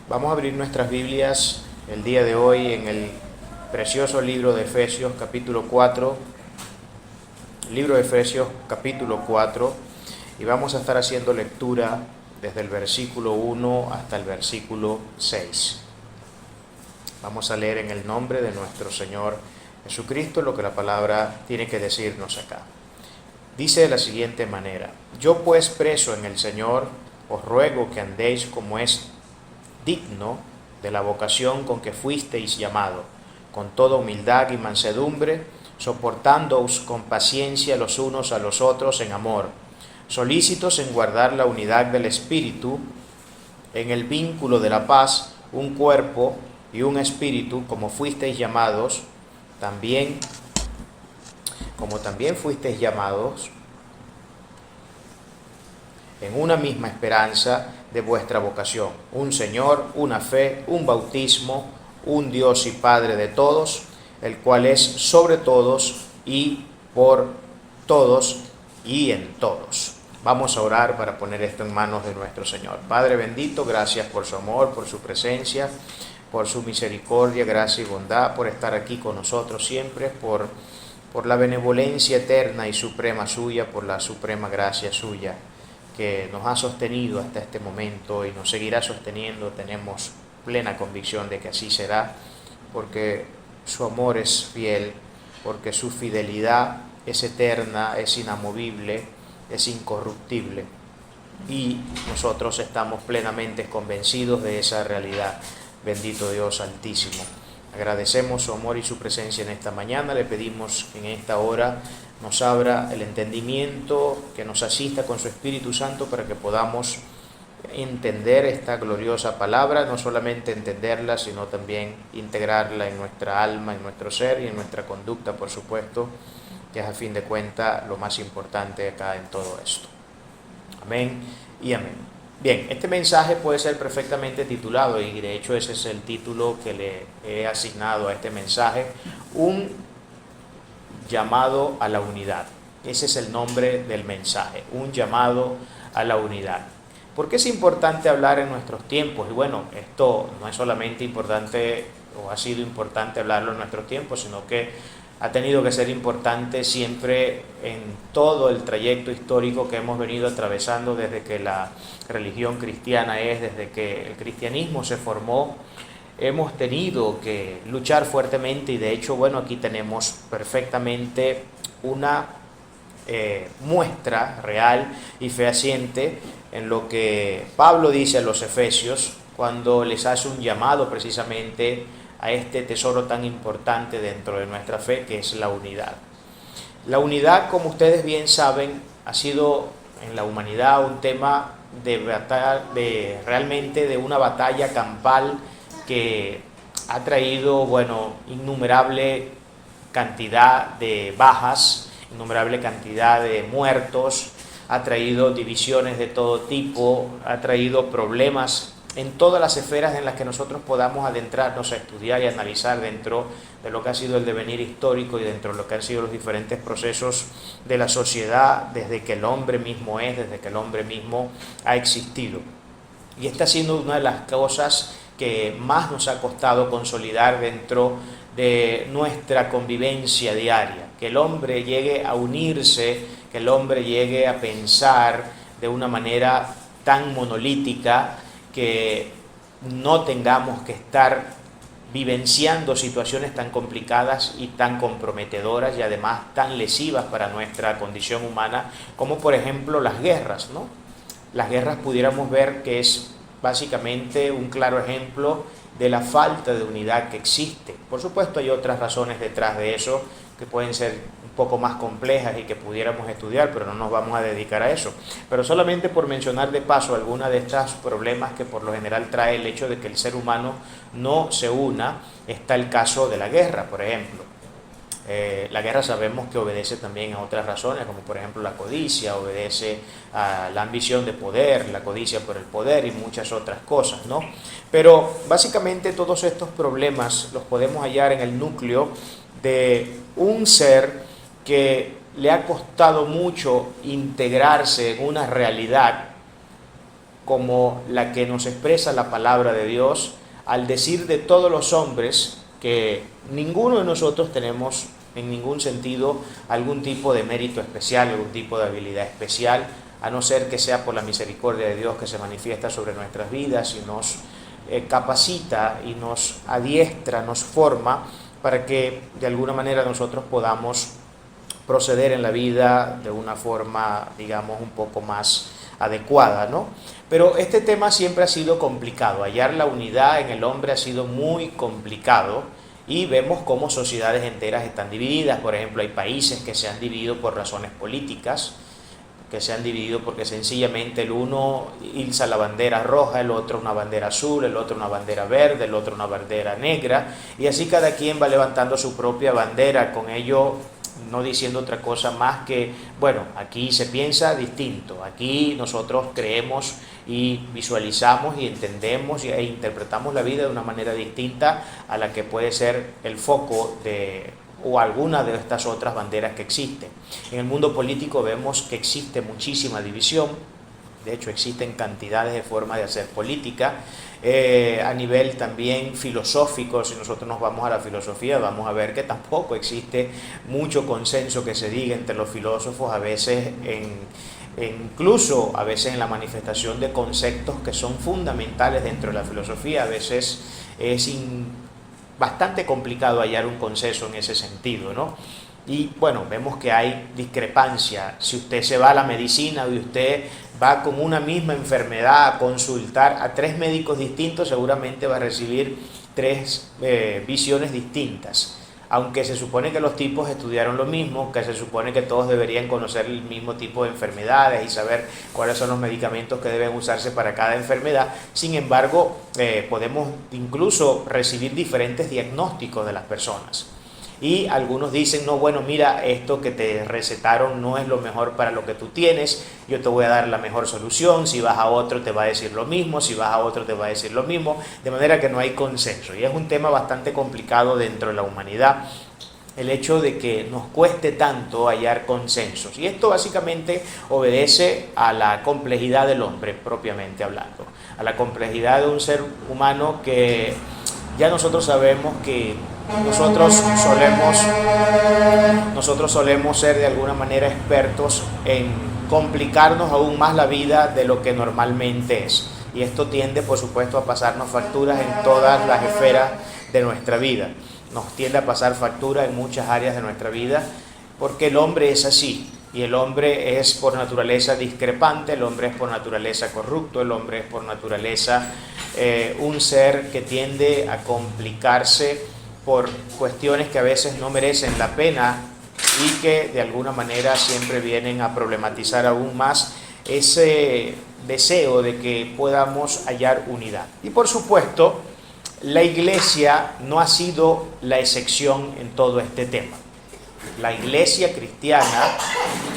Vamos a abrir nuestras Biblias el día de hoy en el precioso libro de Efesios capítulo 4, libro de Efesios capítulo 4, y vamos a estar haciendo lectura desde el versículo 1 hasta el versículo 6. Vamos a leer en el nombre de nuestro Señor Jesucristo lo que la palabra tiene que decirnos acá. Dice de la siguiente manera: yo pues, preso en el Señor, os ruego que andéis como es digno de la vocación con que fuisteis llamado, con toda humildad y mansedumbre, soportándoos con paciencia los unos a los otros en amor, solícitos en guardar la unidad del Espíritu, en el vínculo de la paz, un cuerpo y un espíritu, como también fuisteis llamados en una misma esperanza de vuestra vocación, un Señor, una fe, un bautismo, un Dios y Padre de todos, el cual es sobre todos y por todos y en todos. Vamos a orar para poner esto en manos de nuestro Señor. Padre bendito, gracias por su amor, por su presencia, por su misericordia, gracia y bondad, por estar aquí con nosotros siempre, por la benevolencia eterna y suprema suya, por la suprema gracia suya, que nos ha sostenido hasta este momento y nos seguirá sosteniendo. Tenemos plena convicción de que así será, porque su amor es fiel, porque su fidelidad es eterna, es inamovible, es incorruptible, y nosotros estamos plenamente convencidos de esa realidad. Bendito Dios Altísimo. Agradecemos su amor y su presencia en esta mañana. Le pedimos que en esta hora nos abra el entendimiento, que nos asista con su Espíritu Santo para que podamos entender esta gloriosa palabra, no solamente entenderla, sino también integrarla en nuestra alma, en nuestro ser y en nuestra conducta, por supuesto, que es a fin de cuentas lo más importante acá en todo esto. Amén y amén. Bien, este mensaje puede ser perfectamente titulado, y de hecho ese es el título que le he asignado a este mensaje: un llamado a la unidad. Ese es el nombre del mensaje, un llamado a la unidad. ¿Por qué es importante hablar en nuestros tiempos? Y bueno, esto no es solamente importante, o ha sido importante hablarlo en nuestros tiempos, sino que ha tenido que ser importante siempre en todo el trayecto histórico que hemos venido atravesando desde que la religión cristiana desde que el cristianismo se formó. Hemos tenido que luchar fuertemente, y de hecho, bueno, aquí tenemos perfectamente una muestra real y fehaciente en lo que Pablo dice a los Efesios cuando les hace un llamado precisamente a este tesoro tan importante dentro de nuestra fe, que es la unidad. La unidad, como ustedes bien saben, ha sido en la humanidad un tema realmente de una batalla campal que ha traído, bueno, innumerable cantidad de bajas, innumerable cantidad de muertos, ha traído divisiones de todo tipo, ha traído problemas en todas las esferas en las que nosotros podamos adentrarnos a estudiar y analizar dentro de lo que ha sido el devenir histórico y dentro de lo que han sido los diferentes procesos de la sociedad desde que el hombre mismo desde que el hombre mismo ha existido. Y esta ha sido una de las cosas que más nos ha costado consolidar dentro de nuestra convivencia diaria, que el hombre llegue a unirse, que el hombre llegue a pensar de una manera tan monolítica, que no tengamos que estar vivenciando situaciones tan complicadas y tan comprometedoras y además tan lesivas para nuestra condición humana, como por ejemplo las guerras, ¿no? Las guerras pudiéramos ver que es básicamente un claro ejemplo de la falta de unidad que existe. Por supuesto, hay otras razones detrás de eso que pueden ser un poco más complejas y que pudiéramos estudiar, pero no nos vamos a dedicar a eso. Pero solamente por mencionar de paso algunos de estos problemas que por lo general trae el hecho de que el ser humano no se una, está el caso de la guerra, por ejemplo. La guerra sabemos que obedece también a otras razones, como por ejemplo la codicia, obedece a la ambición de poder, la codicia por el poder y muchas otras cosas, ¿no? Pero básicamente todos estos problemas los podemos hallar en el núcleo de un ser que le ha costado mucho integrarse en una realidad como la que nos expresa la palabra de Dios al decir de todos los hombres que ninguno de nosotros tenemos en ningún sentido algún tipo de mérito especial, algún tipo de habilidad especial, a no ser que sea por la misericordia de Dios que se manifiesta sobre nuestras vidas y nos capacita y nos adiestra, nos forma para que de alguna manera nosotros podamos proceder en la vida de una forma, digamos, un poco más adecuada, ¿no? Pero este tema siempre ha sido complicado, hallar la unidad en el hombre ha sido muy complicado y vemos cómo sociedades enteras están divididas. Por ejemplo, hay países que se han dividido por razones políticas, que se han dividido porque sencillamente el uno alza la bandera roja, el otro una bandera azul, el otro una bandera verde, el otro una bandera negra, y así cada quien va levantando su propia bandera, con ello no diciendo otra cosa más que, bueno, aquí se piensa distinto, aquí nosotros creemos y visualizamos y entendemos e interpretamos la vida de una manera distinta a la que puede ser el foco de o alguna de estas otras banderas que existen. En el mundo político vemos que existe muchísima división, de hecho existen cantidades de formas de hacer política. A nivel también filosófico, si nosotros nos vamos a la filosofía, vamos a ver que tampoco existe mucho consenso que se diga entre los filósofos, a veces incluso a veces en la manifestación de conceptos que son fundamentales dentro de la filosofía, a veces es bastante complicado hallar un consenso en ese sentido, ¿no? Y bueno, vemos que hay discrepancia. Si usted se va a la medicina y usted va con una misma enfermedad a consultar a 3 médicos distintos, seguramente va a recibir 3 visiones distintas. Aunque se supone que los tipos estudiaron lo mismo, que se supone que todos deberían conocer el mismo tipo de enfermedades y saber cuáles son los medicamentos que deben usarse para cada enfermedad, sin embargo, podemos incluso recibir diferentes diagnósticos de las personas. Y algunos dicen, no, bueno, mira, esto que te recetaron no es lo mejor para lo que tú tienes, yo te voy a dar la mejor solución, si vas a otro te va a decir lo mismo, si vas a otro te va a decir lo mismo, de manera que no hay consenso. Y es un tema bastante complicado dentro de la humanidad, el hecho de que nos cueste tanto hallar consensos. Y esto básicamente obedece a la complejidad del hombre, propiamente hablando, a la complejidad de un ser humano que ya nosotros sabemos que nosotros solemos ser de alguna manera expertos en complicarnos aún más la vida de lo que normalmente es. Y esto tiende, por supuesto, a pasarnos facturas en todas las esferas de nuestra vida. Nos tiende a pasar factura en muchas áreas de nuestra vida porque el hombre es así. Y el hombre es por naturaleza discrepante, el hombre es por naturaleza corrupto, el hombre es por naturaleza un ser que tiende a complicarse por cuestiones que a veces no merecen la pena y que de alguna manera siempre vienen a problematizar aún más ese deseo de que podamos hallar unidad. Y por supuesto, la Iglesia no ha sido la excepción en todo este tema. La Iglesia cristiana,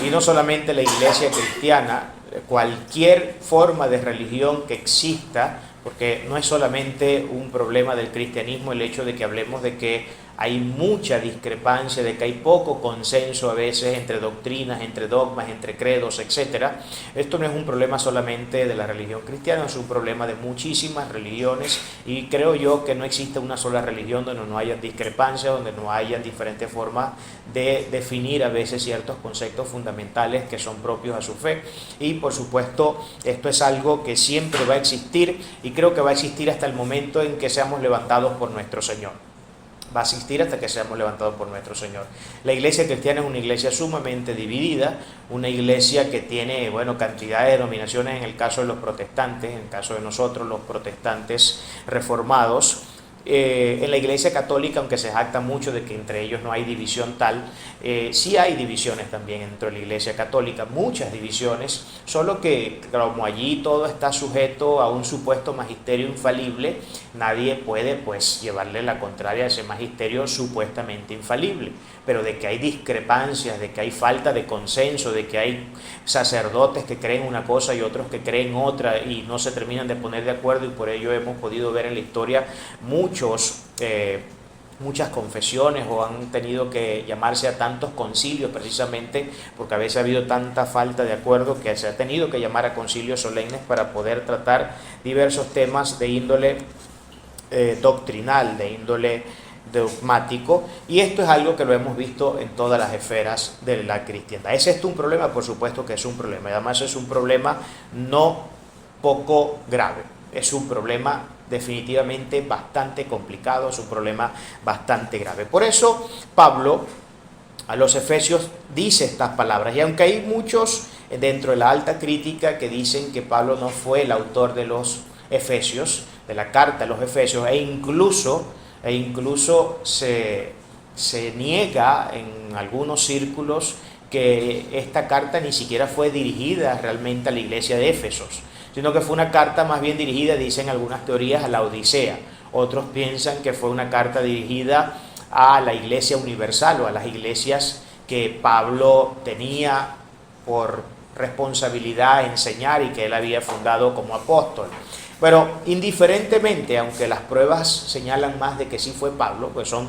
y no solamente la Iglesia cristiana, cualquier forma de religión que exista, porque no es solamente un problema del cristianismo el hecho de que hablemos de que hay mucha discrepancia, de que hay poco consenso a veces entre doctrinas, entre dogmas, entre credos, etc. Esto no es un problema solamente de la religión cristiana, es un problema de muchísimas religiones y creo yo que no existe una sola religión donde no haya discrepancias, donde no haya diferentes formas de definir a veces ciertos conceptos fundamentales que son propios a su fe. Y por supuesto esto es algo que siempre va a existir y creo que va a existir hasta el momento en que seamos levantados por nuestro Señor. Va a existir hasta que seamos levantados por nuestro Señor. La iglesia cristiana es una iglesia sumamente dividida, una iglesia que tiene, bueno, cantidad de denominaciones en el caso de los protestantes, en el caso de nosotros los protestantes reformados. En la Iglesia Católica, aunque se jacta mucho de que entre ellos no hay división tal, sí hay divisiones también dentro de la Iglesia Católica, muchas divisiones, solo que como allí todo está sujeto a un supuesto magisterio infalible, nadie puede pues llevarle la contraria a ese magisterio supuestamente infalible, pero de que hay discrepancias, de que hay falta de consenso, de que hay sacerdotes que creen una cosa y otros que creen otra y no se terminan de poner de acuerdo, y por ello hemos podido ver en la historia muchos muchas confesiones o han tenido que llamarse a tantos concilios precisamente porque a veces ha habido tanta falta de acuerdo que se ha tenido que llamar a concilios solemnes para poder tratar diversos temas de índole doctrinal, de índole dogmático, y esto es algo que lo hemos visto en todas las esferas de la cristiandad. ¿Es esto un problema? Por supuesto que es un problema, y además es un problema no poco grave, es un problema definitivamente bastante complicado, es un problema bastante grave. Por eso Pablo a los Efesios dice estas palabras, y aunque hay muchos dentro de la alta crítica que dicen que Pablo no fue el autor de los Efesios, de la carta a los Efesios, e incluso se niega en algunos círculos que esta carta ni siquiera fue dirigida realmente a la iglesia de Éfesos, sino que fue una carta más bien dirigida, dicen algunas teorías, a la Odisea. Otros piensan que fue una carta dirigida a la iglesia universal o a las iglesias que Pablo tenía por responsabilidad enseñar y que él había fundado como apóstol. Pero indiferentemente, aunque las pruebas señalan más de que sí fue Pablo, pues son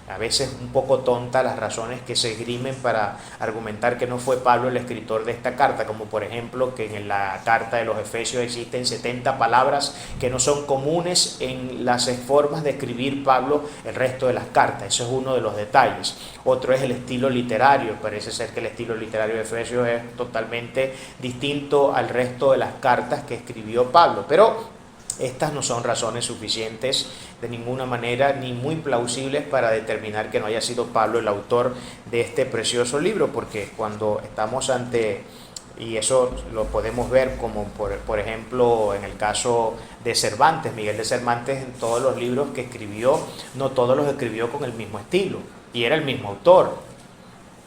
a veces un poco tontas las razones que se esgrimen para argumentar que no fue Pablo el escritor de esta carta, como por ejemplo que en la carta de los Efesios existen 70 palabras que no son comunes en las formas de escribir Pablo el resto de las cartas. Eso es uno de los detalles. Otro es el estilo literario. Parece ser que el estilo literario de Efesios es totalmente distinto al resto de las cartas que escribió Pablo, pero estas no son razones suficientes de ninguna manera ni muy plausibles para determinar que no haya sido Pablo el autor de este precioso libro, porque cuando estamos ante, y eso lo podemos ver como por ejemplo en el caso de Cervantes, Miguel de Cervantes, en todos los libros que escribió, no todos los escribió con el mismo estilo, y era el mismo autor,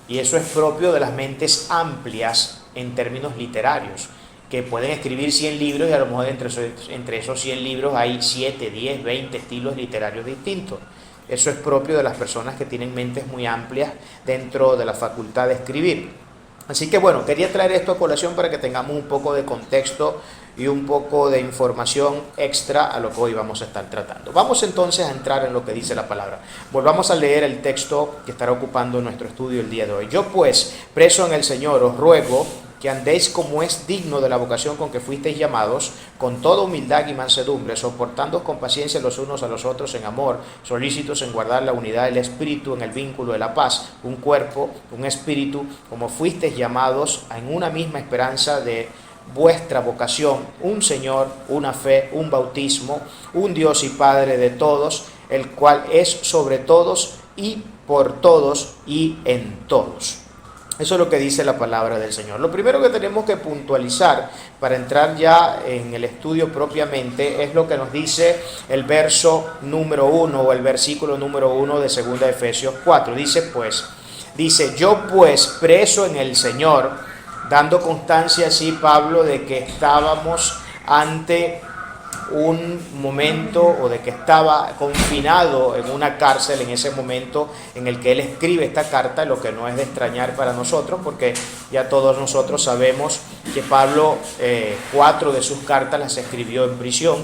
y eso es propio de las mentes amplias en términos literarios, que pueden escribir 100 libros y a lo mejor entre esos 100 libros hay 7, 10, 20 estilos literarios distintos. Eso es propio de las personas que tienen mentes muy amplias dentro de la facultad de escribir. Así que bueno, quería traer esto a colación para que tengamos un poco de contexto y un poco de información extra a lo que hoy vamos a estar tratando. Vamos entonces a entrar en lo que dice la palabra. Volvamos a leer el texto que estará ocupando nuestro estudio el día de hoy. Yo pues, preso en el Señor, os ruego que andéis como es digno de la vocación con que fuisteis llamados, con toda humildad y mansedumbre, soportándoos con paciencia los unos a los otros en amor, solícitos en guardar la unidad del Espíritu en el vínculo de la paz, un cuerpo, un espíritu, como fuisteis llamados en una misma esperanza de vuestra vocación, un Señor, una fe, un bautismo, un Dios y Padre de todos, el cual es sobre todos y por todos y en todos. Eso es lo que dice la palabra del Señor. Lo primero que tenemos que puntualizar para entrar ya en el estudio propiamente es lo que nos dice el verso número 1 o el versículo número 1 de 2 Efesios 4. Dice, yo pues preso en el Señor, dando constancia así Pablo de que estábamos ante un momento o de que estaba confinado en una cárcel en ese momento en el que él escribe esta carta, lo que no es de extrañar para nosotros porque ya todos nosotros sabemos que Pablo 4 de sus cartas las escribió en prisión,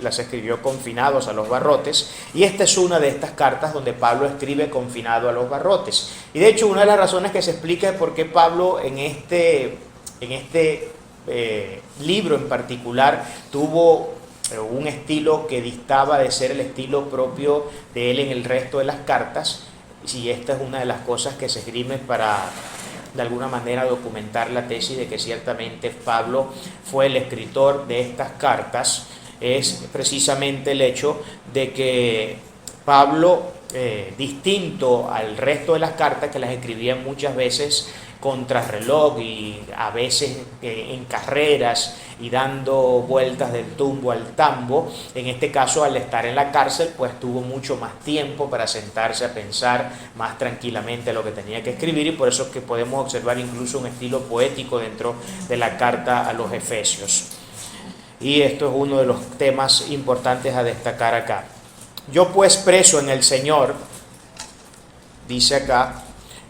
las escribió confinados a los barrotes, y esta es una de estas cartas donde Pablo escribe confinado a los barrotes. Y de hecho una de las razones que se explica es por qué Pablo en este libro en particular tuvo un estilo que distaba de ser el estilo propio de él en el resto de las cartas, y esta es una de las cosas que se esgrime para de alguna manera documentar la tesis de que ciertamente Pablo fue el escritor de estas cartas. Es precisamente el hecho de que Pablo, distinto al resto de las cartas que las escribía muchas veces contrarreloj y a veces en carreras y dando vueltas del tumbo al tambo, en este caso al estar en la cárcel pues tuvo mucho más tiempo para sentarse a pensar más tranquilamente lo que tenía que escribir, y por eso es que podemos observar incluso un estilo poético dentro de la carta a los Efesios. Y esto es uno de los temas importantes a destacar acá. Yo pues preso en el Señor, dice acá,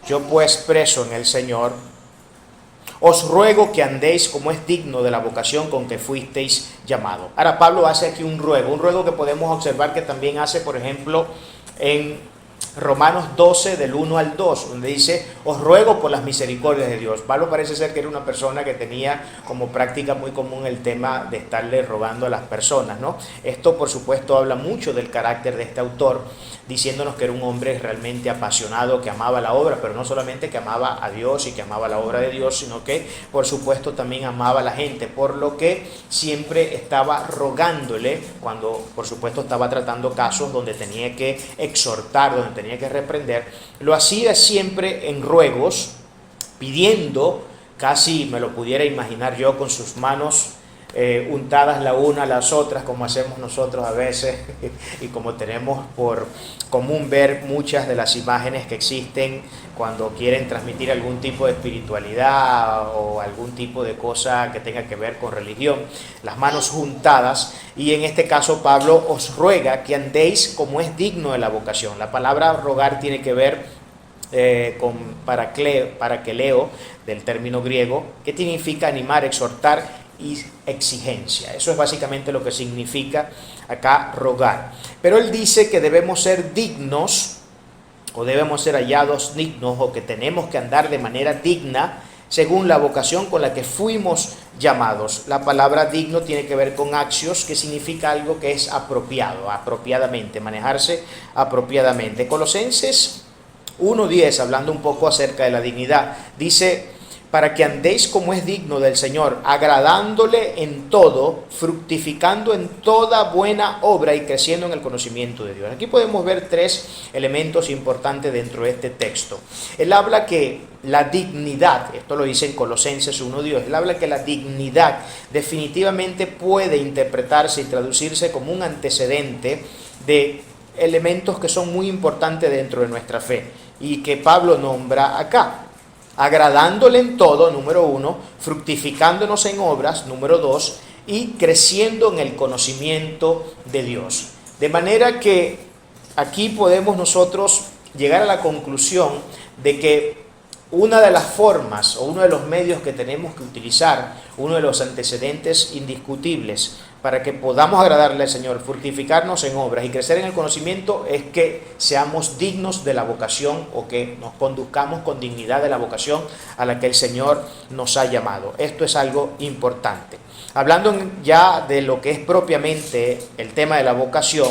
yo pues preso en el Señor, os ruego que andéis como es digno de la vocación con que fuisteis llamados. Ahora Pablo hace aquí un ruego que podemos observar que también hace, por ejemplo, en Romanos 12 del 1 al 2, donde dice: os ruego por las misericordias de Dios. Pablo parece ser que era una persona que tenía como práctica muy común el tema de estarle rogando a las personas, ¿no? Esto, por supuesto, habla mucho del carácter de este autor, diciéndonos que era un hombre realmente apasionado, que amaba la obra, pero no solamente que amaba a Dios y que amaba la obra de Dios, sino que, por supuesto, también amaba a la gente, por lo que siempre estaba rogándole cuando, por supuesto, estaba tratando casos donde tenía que exhortar, donde tenía que reprender. Lo hacía siempre en ruegos, pidiendo, casi me lo pudiera imaginar yo, con sus manos untadas la una a las otras, como hacemos nosotros a veces y como tenemos por común ver muchas de las imágenes que existen cuando quieren transmitir algún tipo de espiritualidad o algún tipo de cosa que tenga que ver con religión, las manos juntadas. Y en este caso Pablo os ruega que andéis como es digno de la vocación. La palabra rogar tiene que ver con parakeleo, del término griego, que significa animar, exhortar y exigencia. Eso es básicamente lo que significa acá rogar. Pero él dice que debemos ser dignos, o debemos ser hallados dignos, o que tenemos que andar de manera digna según la vocación con la que fuimos llamados. La palabra digno tiene que ver con axios, que significa algo que es apropiado, apropiadamente, manejarse apropiadamente. Colosenses 1:10, hablando un poco acerca de la dignidad, dice: para que andéis como es digno del Señor, agradándole en todo, fructificando en toda buena obra y creciendo en el conocimiento de Dios. Aquí podemos ver tres elementos importantes dentro de este texto. Él habla que la dignidad, esto lo dice en Colosenses 1:10, él habla que la dignidad definitivamente puede interpretarse y traducirse como un antecedente de elementos que son muy importantes dentro de nuestra fe y que Pablo nombra acá. Agradándole en todo, número 1, fructificándonos en obras, número 2, y creciendo en el conocimiento de Dios. De manera que aquí podemos nosotros llegar a la conclusión de que una de las formas o uno de los medios que tenemos que utilizar, uno de los antecedentes indiscutibles para que podamos agradarle al Señor, fructificarnos en obras y crecer en el conocimiento, es que seamos dignos de la vocación, o que nos conduzcamos con dignidad de la vocación a la que el Señor nos ha llamado. Esto es algo importante. Hablando ya de lo que es propiamente el tema de la vocación,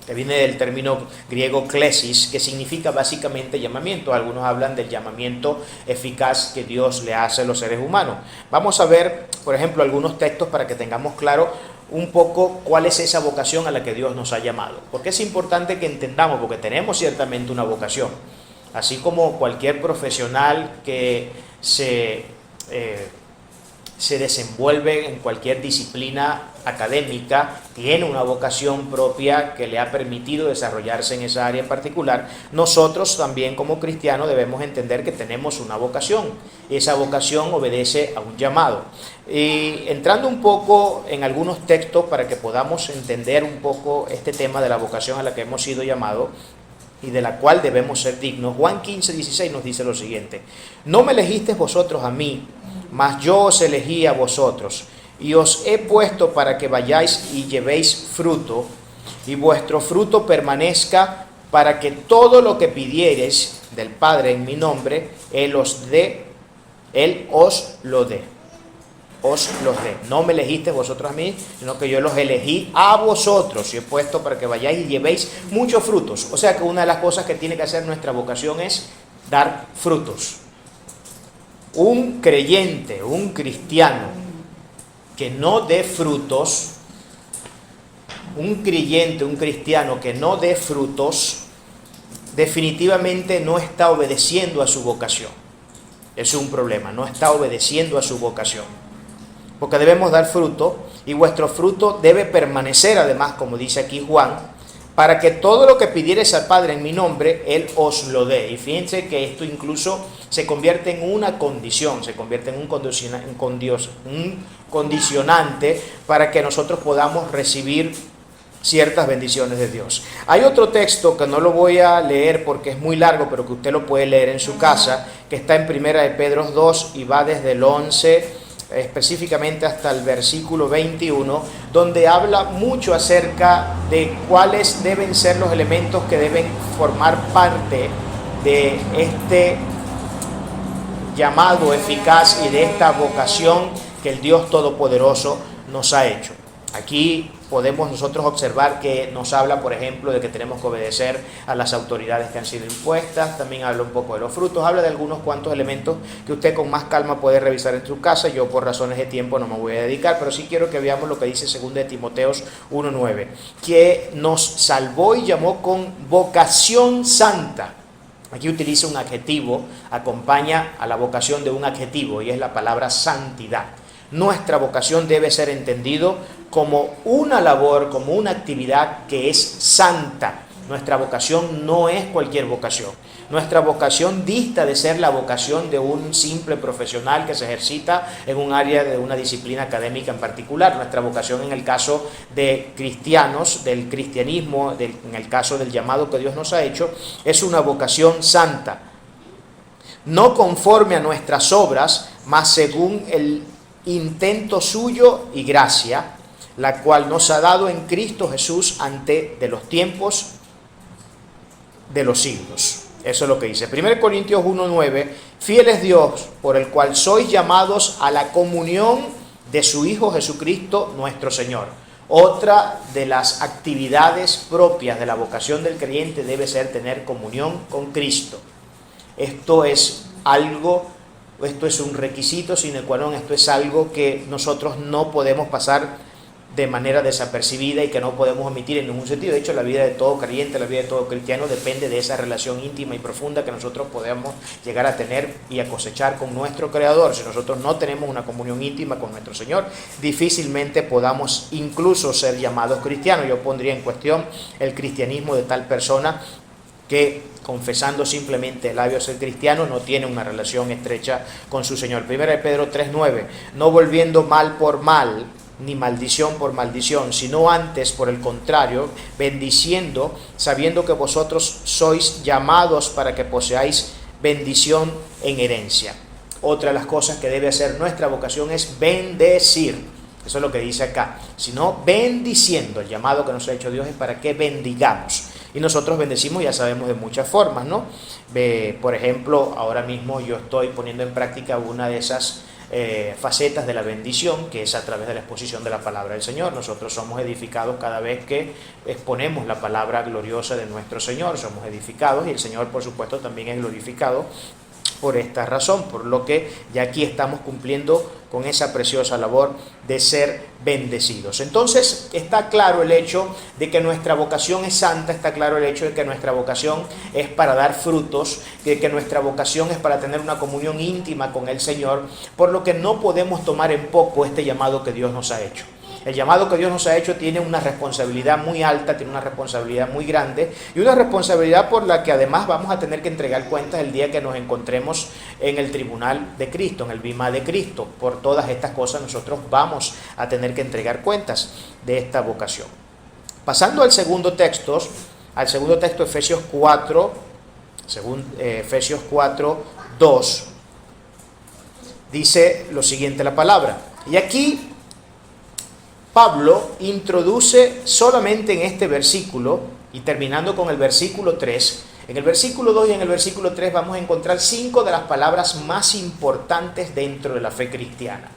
que viene del término griego klesis, que significa básicamente llamamiento. Algunos hablan del llamamiento eficaz que Dios le hace a los seres humanos. Vamos a ver, por ejemplo, algunos textos para que tengamos claro un poco cuál es esa vocación a la que Dios nos ha llamado. Porque es importante que entendamos, porque tenemos ciertamente una vocación. Así como cualquier profesional que se desenvuelve en cualquier disciplina académica, tiene una vocación propia que le ha permitido desarrollarse en esa área en particular. Nosotros también como cristianos debemos entender que tenemos una vocación, y esa vocación obedece a un llamado. Y entrando un poco en algunos textos para que podamos entender un poco este tema de la vocación a la que hemos sido llamados y de la cual debemos ser dignos, Juan 15:16 nos dice lo siguiente: no me elegisteis vosotros a mí, mas yo os elegí a vosotros, y os he puesto para que vayáis y llevéis fruto, y vuestro fruto permanezca, para que todo lo que pidiereis del Padre en mi nombre, Él os lo dé. Os los dé. No me elegisteis vosotros a mí, sino que yo los elegí a vosotros, y he puesto para que vayáis y llevéis muchos frutos. O sea que una de las cosas que tiene que hacer nuestra vocación es dar frutos. Un creyente, un cristiano que no dé frutos, un creyente, un cristiano que no dé frutos, definitivamente no está obedeciendo a su vocación. Es un problema, no está obedeciendo a su vocación. Porque debemos dar fruto, y vuestro fruto debe permanecer, además, como dice aquí Juan, para que todo lo que pidiereis al Padre en mi nombre, Él os lo dé. Y fíjense que esto incluso se convierte en una condición, se convierte en un condicionante para que nosotros podamos recibir ciertas bendiciones de Dios. Hay otro texto que no lo voy a leer porque es muy largo, pero que usted lo puede leer en su casa, que está en 1 de Pedro 2 y va desde el 11 específicamente hasta el versículo 21, donde habla mucho acerca de cuáles deben ser los elementos que deben formar parte de este llamado eficaz y de esta vocación que el Dios Todopoderoso nos ha hecho. Aquí podemos nosotros observar que nos habla, por ejemplo, de que tenemos que obedecer a las autoridades que han sido impuestas. También habla un poco de los frutos, habla de algunos cuantos elementos que usted con más calma puede revisar en su casa. Yo por razones de tiempo no me voy a dedicar, pero sí quiero que veamos lo que dice 2 de Timoteos 1:9, que nos salvó y llamó con vocación santa. Aquí utiliza un adjetivo, acompaña a la vocación de un adjetivo, y es la palabra santidad. Nuestra vocación debe ser entendido como una labor, como una actividad que es santa. Nuestra vocación no es cualquier vocación. Nuestra vocación dista de ser la vocación de un simple profesional que se ejercita en un área de una disciplina académica en particular. Nuestra vocación en el caso de cristianos, del cristianismo, en el caso del llamado que Dios nos ha hecho, es una vocación santa. No conforme a nuestras obras, mas según el intento suyo y gracia, la cual nos ha dado en Cristo Jesús antes de los tiempos de los siglos. Eso es lo que dice 1 Corintios 1:9, fiel es Dios, por el cual sois llamados a la comunión de su Hijo Jesucristo nuestro Señor. Otra de las actividades propias de la vocación del creyente debe ser tener comunión con Cristo. Esto es un requisito sine qua non, esto es algo que nosotros no podemos pasar de manera desapercibida y que no podemos omitir en ningún sentido. De hecho, la vida de todo creyente, la vida de todo cristiano depende de esa relación íntima y profunda que nosotros podemos llegar a tener y a cosechar con nuestro Creador. Si nosotros no tenemos una comunión íntima con nuestro Señor, difícilmente podamos incluso ser llamados cristianos. Yo pondría en cuestión el cristianismo de tal persona que, confesando simplemente el labio ser cristiano, no tiene una relación estrecha con su Señor. 1 Pedro 3:9, no volviendo mal por mal, ni maldición por maldición, sino antes, por el contrario, bendiciendo, sabiendo que vosotros sois llamados para que poseáis bendición en herencia. Otra de las cosas que debe hacer nuestra vocación es bendecir. Eso es lo que dice acá. Sino bendiciendo. El llamado que nos ha hecho Dios es para que bendigamos. Y nosotros bendecimos, ya sabemos, de muchas formas, ¿no? Por ejemplo, ahora mismo yo estoy poniendo en práctica una de esas facetas de la bendición, que es a través de la exposición de la palabra del Señor. Nosotros somos edificados cada vez que exponemos la palabra gloriosa de nuestro Señor. Somos edificados y el Señor, por supuesto, también es glorificado por esta razón, por lo que ya aquí estamos cumpliendo con esa preciosa labor de ser bendecidos. Entonces está claro el hecho de que nuestra vocación es santa, está claro el hecho de que nuestra vocación es para dar frutos, de que nuestra vocación es para tener una comunión íntima con el Señor, por lo que no podemos tomar en poco este llamado que Dios nos ha hecho. El llamado que Dios nos ha hecho tiene una responsabilidad muy alta, tiene una responsabilidad muy grande y una responsabilidad por la que además vamos a tener que entregar cuentas el día que nos encontremos en el tribunal de Cristo, en el bimá de Cristo. Por todas estas cosas nosotros vamos a tener que entregar cuentas de esta vocación. Pasando al segundo texto, Efesios 4, Efesios 4:2, dice lo siguiente la palabra. Y aquí Pablo introduce solamente en este versículo, y terminando con el versículo 3, en el versículo 2 y en el versículo 3 vamos a encontrar 5 de las palabras más importantes dentro de la fe cristiana.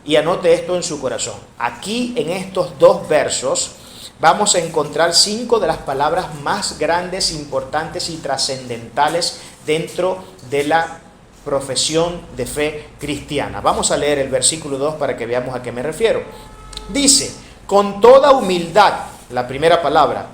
Y anote esto en su corazón. Aquí en estos dos versos vamos a encontrar 5 de las palabras más grandes, importantes y trascendentales dentro de la profesión de fe cristiana. Vamos a leer el versículo 2 para que veamos a qué me refiero. Dice, con toda humildad, la primera palabra,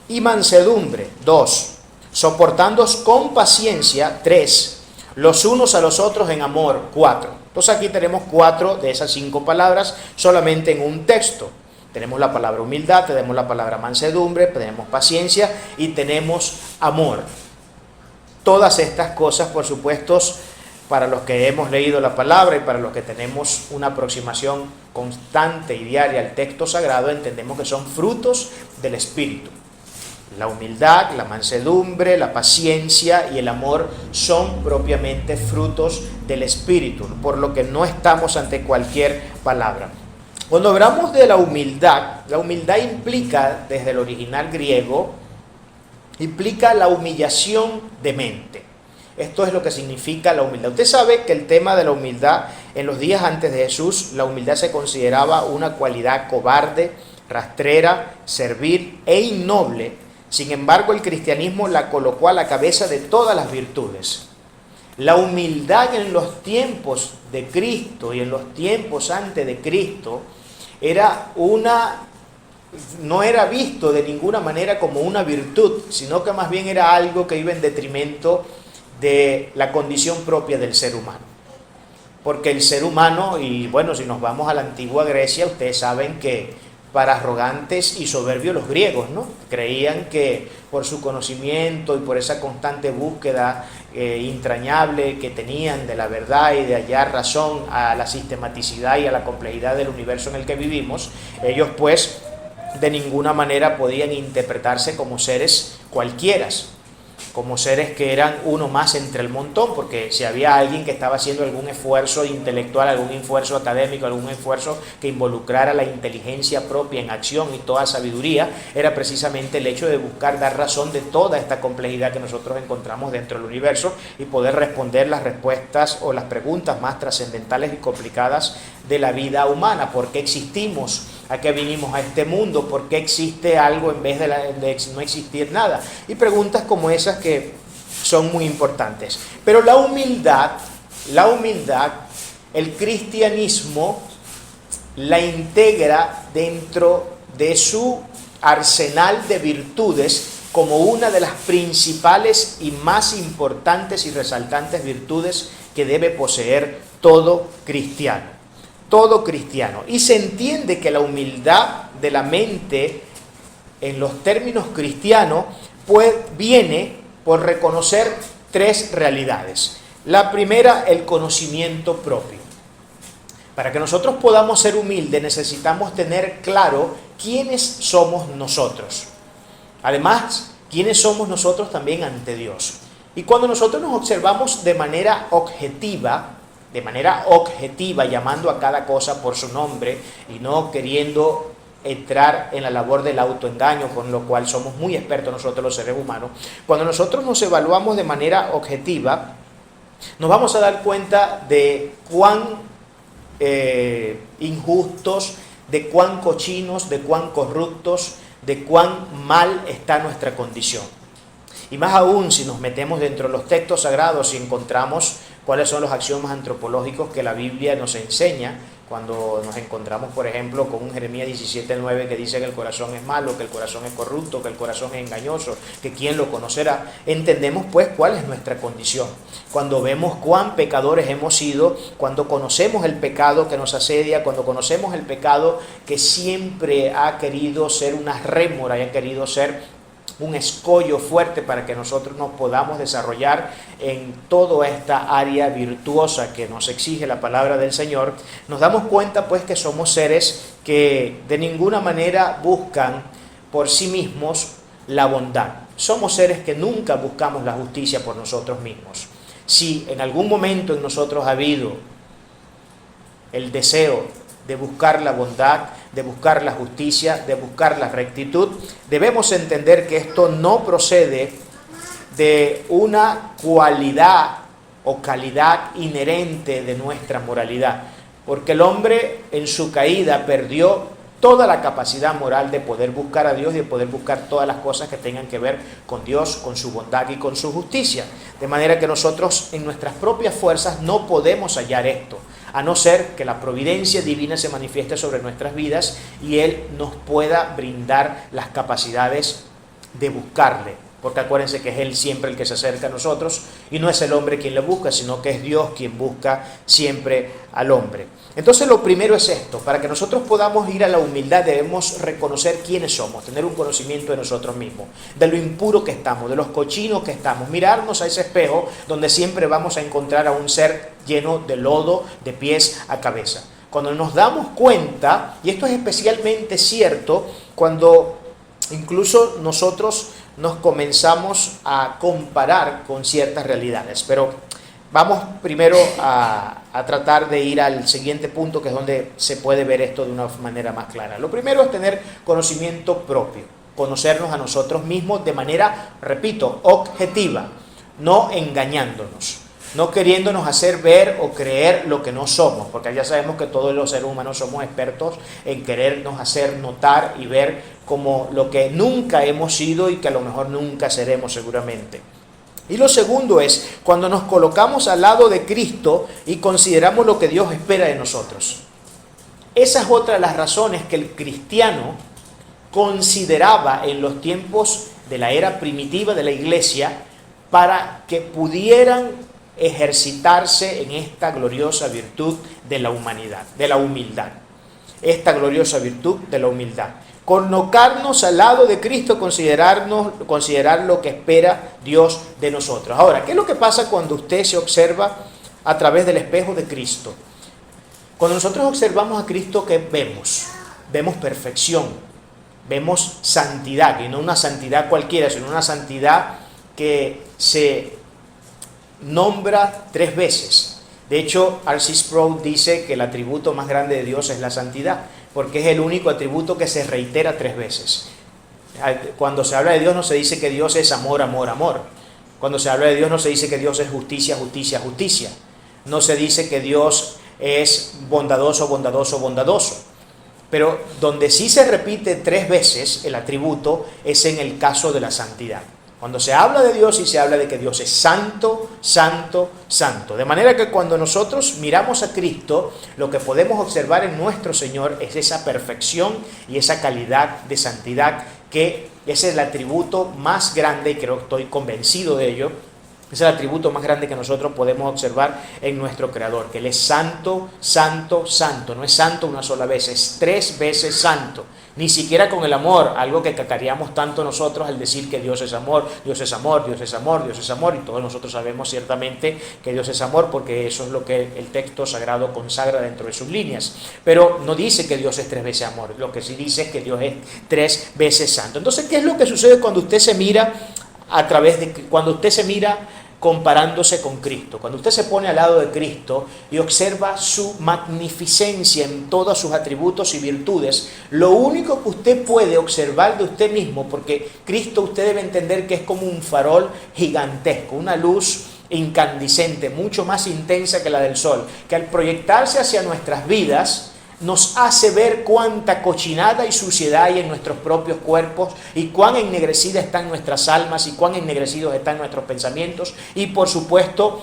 y mansedumbre, 2, soportándoos con paciencia, 3, los unos a los otros en amor, 4. Entonces aquí tenemos 4 de esas 5 palabras solamente en un texto. Tenemos la palabra humildad, tenemos la palabra mansedumbre, tenemos paciencia y tenemos amor. Todas estas cosas, por supuesto, para los que hemos leído la palabra y para los que tenemos una aproximación constante y diaria al texto sagrado, entendemos que son frutos del Espíritu. La humildad, la mansedumbre, la paciencia y el amor son propiamente frutos del Espíritu, por lo que no estamos ante cualquier palabra. Cuando hablamos de la humildad implica, desde el original griego, implica la humillación de mente. Esto es lo que significa la humildad. Usted sabe que el tema de la humildad, en los días antes de Jesús, la humildad se consideraba una cualidad cobarde, rastrera, servil e innoble. Sin embargo, el cristianismo la colocó a la cabeza de todas las virtudes. La humildad en los tiempos de Cristo y en los tiempos antes de Cristo no era visto de ninguna manera como una virtud, sino que más bien era algo que iba en detrimento de la condición propia del ser humano. Porque el ser humano, y bueno, si nos vamos a la antigua Grecia, ustedes saben que para arrogantes y soberbios los griegos, ¿no? Creían que por su conocimiento y por esa constante búsqueda entrañable que tenían de la verdad y de hallar razón a la sistematicidad y a la complejidad del universo en el que vivimos, ellos pues de ninguna manera podían interpretarse como seres cualquiera, como seres que eran uno más entre el montón, porque si había alguien que estaba haciendo algún esfuerzo intelectual, algún esfuerzo académico, algún esfuerzo que involucrara la inteligencia propia en acción y toda sabiduría, era precisamente el hecho de buscar dar razón de toda esta complejidad que nosotros encontramos dentro del universo y poder responder las respuestas o las preguntas más trascendentales y complicadas de la vida humana. ¿Por qué existimos? ¿A qué vinimos a este mundo? ¿Por qué existe algo en vez de no existir nada? Y preguntas como esas que son muy importantes. Pero la humildad, el cristianismo la integra dentro de su arsenal de virtudes como una de las principales y más importantes y resaltantes virtudes que debe poseer todo cristiano. Todo cristiano. Y se entiende que la humildad de la mente en los términos cristianos pues viene por reconocer tres realidades. La primera, el conocimiento propio. Para que nosotros podamos ser humildes necesitamos tener claro quiénes somos nosotros. Además, quiénes somos nosotros también ante Dios. Y cuando nosotros nos observamos de manera objetiva, llamando a cada cosa por su nombre y no queriendo entrar en la labor del autoengaño, con lo cual somos muy expertos nosotros los seres humanos, cuando nosotros nos evaluamos de manera objetiva, nos vamos a dar cuenta de cuán injustos, de cuán cochinos, de cuán corruptos, de cuán mal está nuestra condición. Y más aún si nos metemos dentro de los textos sagrados y encontramos cuáles son los axiomas antropológicos que la Biblia nos enseña, cuando nos encontramos, por ejemplo, con un Jeremías 17:9 que dice que el corazón es malo, que el corazón es corrupto, que el corazón es engañoso, que quién lo conocerá, entendemos pues cuál es nuestra condición. Cuando vemos cuán pecadores hemos sido, cuando conocemos el pecado que nos asedia, cuando conocemos el pecado que siempre ha querido ser una rémora y ha querido ser un escollo fuerte para que nosotros nos podamos desarrollar en toda esta área virtuosa que nos exige la palabra del Señor, nos damos cuenta pues que somos seres que de ninguna manera buscan por sí mismos la bondad. Somos seres que nunca buscamos la justicia por nosotros mismos. Si en algún momento en nosotros ha habido el deseo de buscar la bondad, de buscar la justicia, de buscar la rectitud, debemos entender que esto no procede de una cualidad o calidad inherente de nuestra moralidad, porque el hombre en su caída perdió toda la capacidad moral de poder buscar a Dios y de poder buscar todas las cosas que tengan que ver con Dios, con su bondad y con su justicia. De manera que nosotros en nuestras propias fuerzas no podemos hallar esto, a no ser que la providencia divina se manifieste sobre nuestras vidas y Él nos pueda brindar las capacidades de buscarle. Porque acuérdense que es Él siempre el que se acerca a nosotros y no es el hombre quien le busca, sino que es Dios quien busca siempre al hombre. Entonces lo primero es esto: para que nosotros podamos ir a la humildad debemos reconocer quiénes somos, tener un conocimiento de nosotros mismos, de lo impuro que estamos, de los cochinos que estamos, mirarnos a ese espejo donde siempre vamos a encontrar a un ser lleno de lodo de pies a cabeza. Cuando nos damos cuenta, y esto es especialmente cierto cuando incluso nosotros nos comenzamos a comparar con ciertas realidades. Pero vamos primero a tratar de ir al siguiente punto, que es donde se puede ver esto de una manera más clara. Lo primero es tener conocimiento propio, conocernos a nosotros mismos de manera, repito, objetiva, no engañándonos, no queriéndonos hacer ver o creer lo que no somos, porque ya sabemos que todos los seres humanos somos expertos en querernos hacer notar y ver como lo que nunca hemos sido y que a lo mejor nunca seremos seguramente. Y lo segundo es cuando nos colocamos al lado de Cristo y consideramos lo que Dios espera de nosotros. Esa es otra de las razones que el cristiano consideraba en los tiempos de la era primitiva de la iglesia para que pudieran ejercitarse en esta gloriosa virtud de la humanidad, de la humildad. Esta gloriosa virtud de la humildad. Colocarnos al lado de Cristo, considerar lo que espera Dios de nosotros. Ahora, ¿qué es lo que pasa cuando usted se observa a través del espejo de Cristo? Cuando nosotros observamos a Cristo, ¿qué vemos? Vemos perfección, vemos santidad, y no una santidad cualquiera, sino una santidad que se nombra 3 veces. De hecho, R.C. Sproul dice que el atributo más grande de Dios es la santidad, porque es el único atributo que se reitera 3 veces. Cuando se habla de Dios no se dice que Dios es amor, amor, amor. Cuando se habla de Dios no se dice que Dios es justicia, justicia, justicia. No se dice que Dios es bondadoso, bondadoso, bondadoso. Pero donde sí se repite 3 veces el atributo es en el caso de la santidad. Cuando se habla de Dios y se habla de que Dios es santo, santo, santo. De manera que cuando nosotros miramos a Cristo, lo que podemos observar en nuestro Señor es esa perfección y esa calidad de santidad, que es el atributo más grande, y creo que estoy convencido de ello, es el atributo más grande que nosotros podemos observar en nuestro Creador, que Él es santo, santo, santo. No es santo una sola vez, es 3 veces santo. Ni siquiera con el amor, algo que cacareamos tanto nosotros al decir que Dios es amor, Dios es amor, Dios es amor, Dios es amor, y todos nosotros sabemos ciertamente que Dios es amor, porque eso es lo que el texto sagrado consagra dentro de sus líneas. Pero no dice que Dios es 3 veces amor, lo que sí dice es que Dios es 3 veces santo. Entonces, ¿qué es lo que sucede cuando usted se mira cuando usted se mira comparándose con Cristo? Cuando usted se pone al lado de Cristo y observa su magnificencia en todos sus atributos y virtudes, lo único que usted puede observar de usted mismo, porque Cristo usted debe entender que es como un farol gigantesco, una luz incandescente, mucho más intensa que la del sol, que al proyectarse hacia nuestras vidas nos hace ver cuánta cochinada y suciedad hay en nuestros propios cuerpos, y cuán ennegrecidas están nuestras almas, y cuán ennegrecidos están nuestros pensamientos, y por supuesto,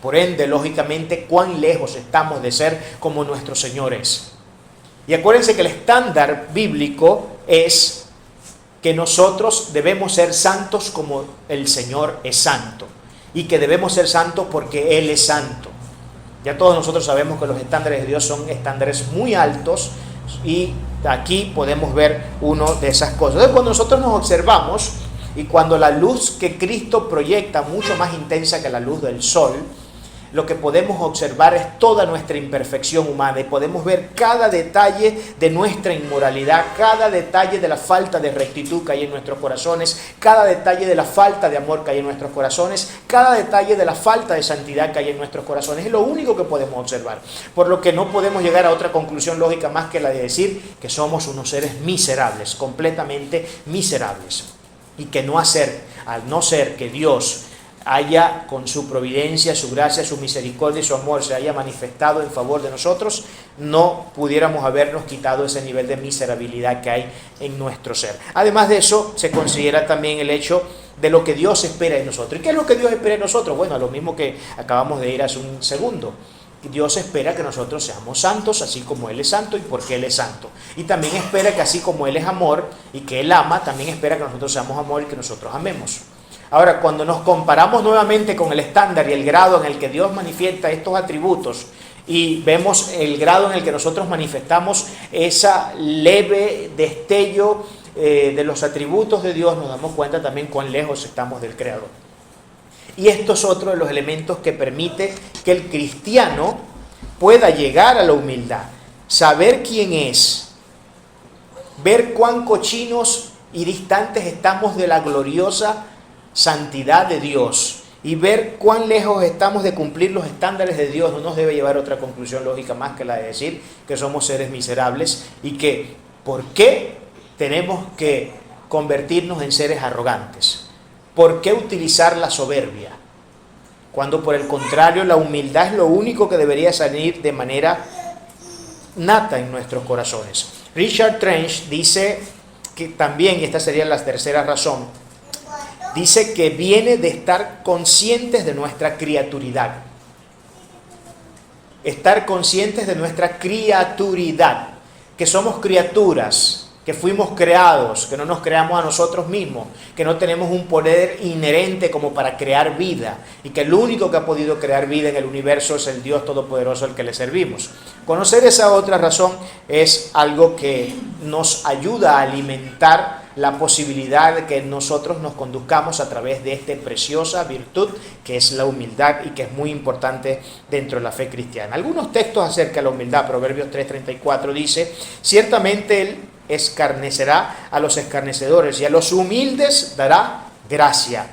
por ende, lógicamente, cuán lejos estamos de ser como nuestro Señor es. Y acuérdense que el estándar bíblico es que nosotros debemos ser santos como el Señor es santo, y que debemos ser santos porque Él es santo. Ya todos nosotros sabemos que los estándares de Dios son estándares muy altos, y aquí podemos ver uno de esas cosas. Entonces, cuando nosotros nos observamos y cuando la luz que Cristo proyecta, mucho más intensa que la luz del sol, lo que podemos observar es toda nuestra imperfección humana, y podemos ver cada detalle de nuestra inmoralidad, cada detalle de la falta de rectitud que hay en nuestros corazones, cada detalle de la falta de amor que hay en nuestros corazones, cada detalle de la falta de santidad que hay en nuestros corazones. Es lo único que podemos observar, por lo que no podemos llegar a otra conclusión lógica más que la de decir que somos unos seres miserables, completamente miserables, y que al no ser que Dios haya, con su providencia, su gracia, su misericordia y su amor, se haya manifestado en favor de nosotros, no pudiéramos habernos quitado ese nivel de miserabilidad que hay en nuestro ser. Además de eso, se considera también el hecho de lo que Dios espera de nosotros. ¿Y qué es lo que Dios espera de nosotros? Bueno, lo mismo que acabamos de ir hace un segundo. Dios espera que nosotros seamos santos, así como Él es santo y porque Él es santo. Y también espera que así como Él es amor y que Él ama, también espera que nosotros seamos amor y que nosotros amemos. Ahora, cuando nos comparamos nuevamente con el estándar y el grado en el que Dios manifiesta estos atributos, y vemos el grado en el que nosotros manifestamos esa leve destello de los atributos de Dios, nos damos cuenta también cuán lejos estamos del Creador. Y esto es otro de los elementos que permite que el cristiano pueda llegar a la humildad, saber quién es, ver cuán cochinos y distantes estamos de la gloriosa santidad de Dios. Y ver cuán lejos estamos de cumplir los estándares de Dios no nos debe llevar a otra conclusión lógica más que la de decir que somos seres miserables y que ¿por qué tenemos que convertirnos en seres arrogantes? ¿Por qué utilizar la soberbia? Cuando por el contrario la humildad es lo único que debería salir de manera nata en nuestros corazones. Richard Trench dice que también, y esta sería la tercera razón, dice que viene de estar conscientes de nuestra criaturidad. Estar conscientes de nuestra criaturidad, que somos criaturas, que fuimos creados, que no nos creamos a nosotros mismos, que no tenemos un poder inherente como para crear vida, y que el único que ha podido crear vida en el universo es el Dios Todopoderoso al que le servimos. Conocer esa otra razón es algo que nos ayuda a alimentar la posibilidad de que nosotros nos conduzcamos a través de esta preciosa virtud que es la humildad y que es muy importante dentro de la fe cristiana. Algunos textos acerca de la humildad, Proverbios 3:34 dice: ciertamente Él escarnecerá a los escarnecedores y a los humildes dará gracia.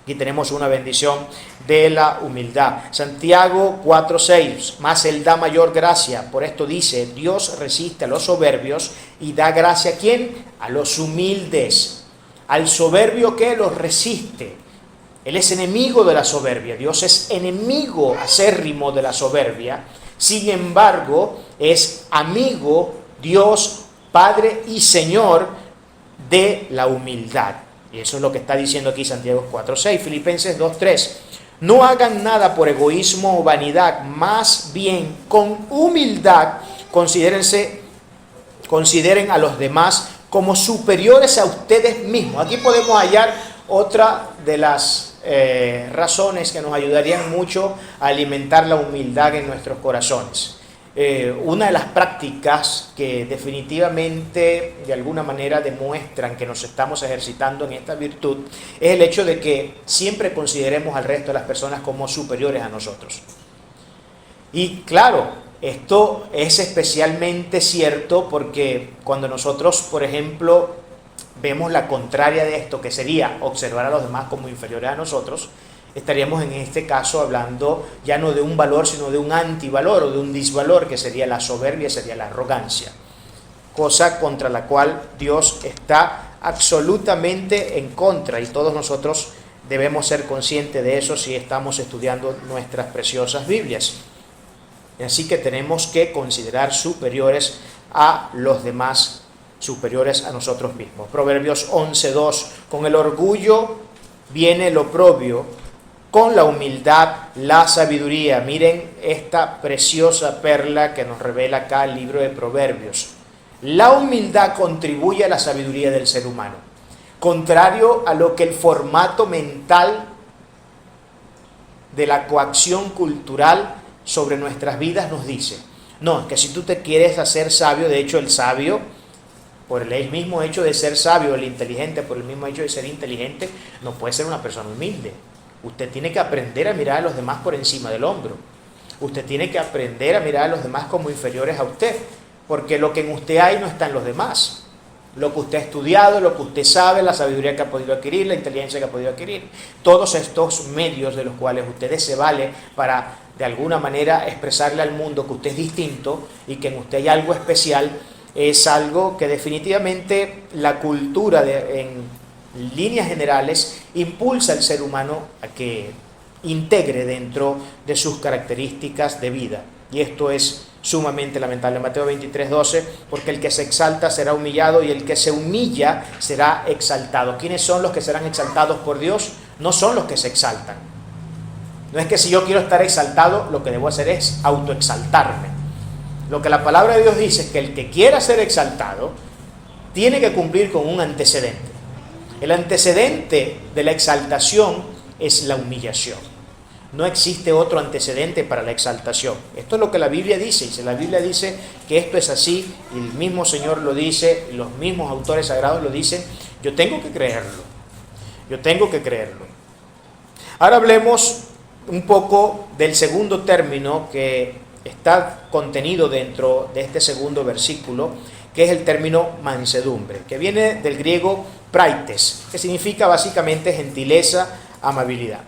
Aquí tenemos una bendición de la humildad. Santiago 4:6, más Él da mayor gracia. Por esto dice: Dios resiste a los soberbios y da gracia ¿a quién? A los humildes. Al soberbio que los resiste. Él es enemigo de la soberbia. Dios es enemigo acérrimo de la soberbia. Sin embargo, es amigo, Dios, Padre y Señor de la humildad. Y eso es lo que está diciendo aquí Santiago 4:6. Filipenses 2:3. No hagan nada por egoísmo o vanidad, más bien con humildad consideren a los demás como superiores a ustedes mismos. Aquí podemos hallar otra de las razones que nos ayudarían mucho a alimentar la humildad en nuestros corazones. Una de las prácticas que definitivamente de alguna manera demuestran que nos estamos ejercitando en esta virtud es el hecho de que siempre consideremos al resto de las personas como superiores a nosotros. Y claro, esto es especialmente cierto porque cuando nosotros, por ejemplo, vemos la contraria de esto, que sería observar a los demás como inferiores a nosotros, estaríamos en este caso hablando ya no de un valor, sino de un antivalor o de un disvalor, que sería la soberbia, sería la arrogancia. Cosa contra la cual Dios está absolutamente en contra y todos nosotros debemos ser conscientes de eso si estamos estudiando nuestras preciosas Biblias. Así que tenemos que considerar superiores a los demás, superiores a nosotros mismos. Proverbios 11:2, con el orgullo viene el oprobio, con la humildad la sabiduría. Miren esta preciosa perla que nos revela acá el libro de Proverbios. La humildad contribuye a la sabiduría del ser humano, contrario a lo que el formato mental de la coacción cultural sobre nuestras vidas nos dice. No, es que si tú te quieres hacer sabio, de hecho el sabio, por el mismo hecho de ser sabio, el inteligente, por el mismo hecho de ser inteligente, no puede ser una persona humilde. Usted tiene que aprender a mirar a los demás por encima del hombro. Usted tiene que aprender a mirar a los demás como inferiores a usted, porque lo que en usted hay no está en los demás. Lo que usted ha estudiado, lo que usted sabe, la sabiduría que ha podido adquirir, la inteligencia que ha podido adquirir. Todos estos medios de los cuales usted se vale para, de alguna manera, expresarle al mundo que usted es distinto y que en usted hay algo especial, es algo que definitivamente la cultura en líneas generales impulsa al ser humano a que integre dentro de sus características de vida. Y esto es sumamente lamentable. Mateo 23:12, porque el que se exalta será humillado y el que se humilla será exaltado. ¿Quiénes son los que serán exaltados por Dios? No son los que se exaltan. No es que si yo quiero estar exaltado, lo que debo hacer es autoexaltarme. Lo que la palabra de Dios dice es que el que quiera ser exaltado tiene que cumplir con un antecedente. El antecedente de la exaltación es la humillación. No existe otro antecedente para la exaltación. Esto es lo que la Biblia dice. Y si la Biblia dice que esto es así, y el mismo Señor lo dice, los mismos autores sagrados lo dicen, yo tengo que creerlo. Yo tengo que creerlo. Ahora hablemos un poco del segundo término que está contenido dentro de este segundo versículo, que es el término mansedumbre, que viene del griego praites, que significa básicamente gentileza, amabilidad.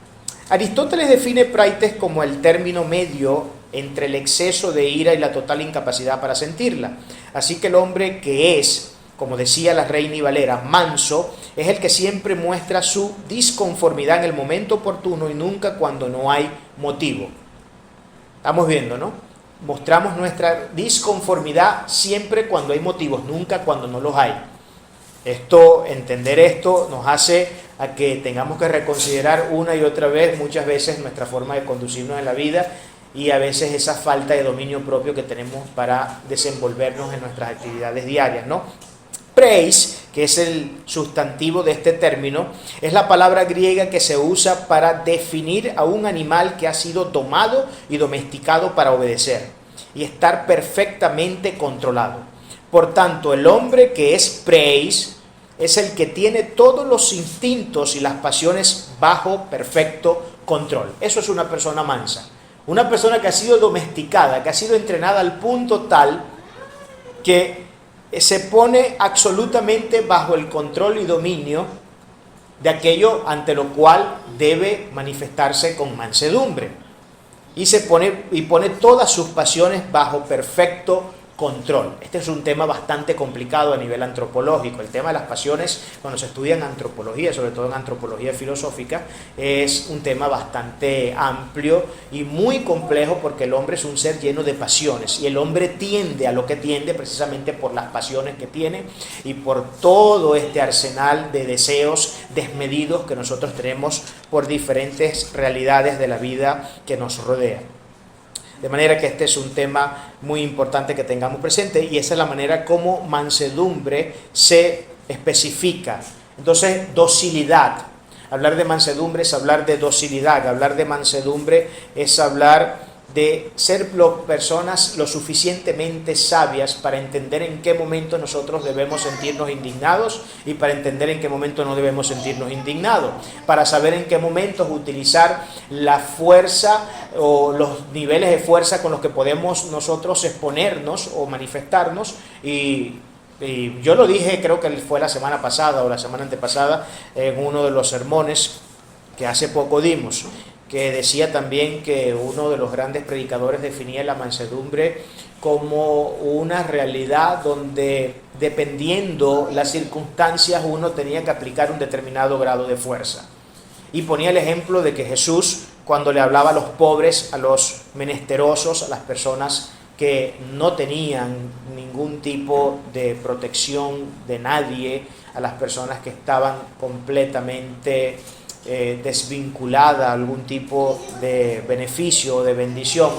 Aristóteles define praites como el término medio entre el exceso de ira y la total incapacidad para sentirla. Así que el hombre que es, como decía la Reina y Valera, manso, es el que siempre muestra su disconformidad en el momento oportuno y nunca cuando no hay motivo. Estamos viendo, ¿no? Mostramos nuestra disconformidad siempre cuando hay motivos, nunca cuando no los hay. Entender esto nos hace a que tengamos que reconsiderar una y otra vez, muchas veces, nuestra forma de conducirnos en la vida y a veces esa falta de dominio propio que tenemos para desenvolvernos en nuestras actividades diarias, ¿no? Preis, que es el sustantivo de este término, es la palabra griega que se usa para definir a un animal que ha sido domado y domesticado para obedecer y estar perfectamente controlado. Por tanto, el hombre que es preis es el que tiene todos los instintos y las pasiones bajo perfecto control. Eso es una persona mansa. Una persona que ha sido domesticada, que ha sido entrenada al punto tal que se pone absolutamente bajo el control y dominio de aquello ante lo cual debe manifestarse con mansedumbre. Y pone todas sus pasiones bajo perfecto control. Este es un tema bastante complicado a nivel antropológico. El tema de las pasiones, cuando se estudia en antropología, sobre todo en antropología filosófica, es un tema bastante amplio y muy complejo porque el hombre es un ser lleno de pasiones y el hombre tiende a lo que tiende precisamente por las pasiones que tiene y por todo este arsenal de deseos desmedidos que nosotros tenemos por diferentes realidades de la vida que nos rodea. De manera que este es un tema muy importante que tengamos presente y esa es la manera como mansedumbre se especifica. Entonces, docilidad. Hablar de mansedumbre es hablar de docilidad. Hablar de mansedumbre es hablar de ser personas lo suficientemente sabias para entender en qué momento nosotros debemos sentirnos indignados y para entender en qué momento no debemos sentirnos indignados, para saber en qué momentos utilizar la fuerza o los niveles de fuerza con los que podemos nosotros exponernos o manifestarnos y yo lo dije, creo que fue la semana pasada o la semana antepasada en uno de los sermones que hace poco dimos, que decía también que uno de los grandes predicadores definía la mansedumbre como una realidad donde, dependiendo las circunstancias, uno tenía que aplicar un determinado grado de fuerza. Y ponía el ejemplo de que Jesús, cuando le hablaba a los pobres, a los menesterosos, a las personas que no tenían ningún tipo de protección de nadie, a las personas que estaban completamente desvinculada a algún tipo de beneficio o de bendición,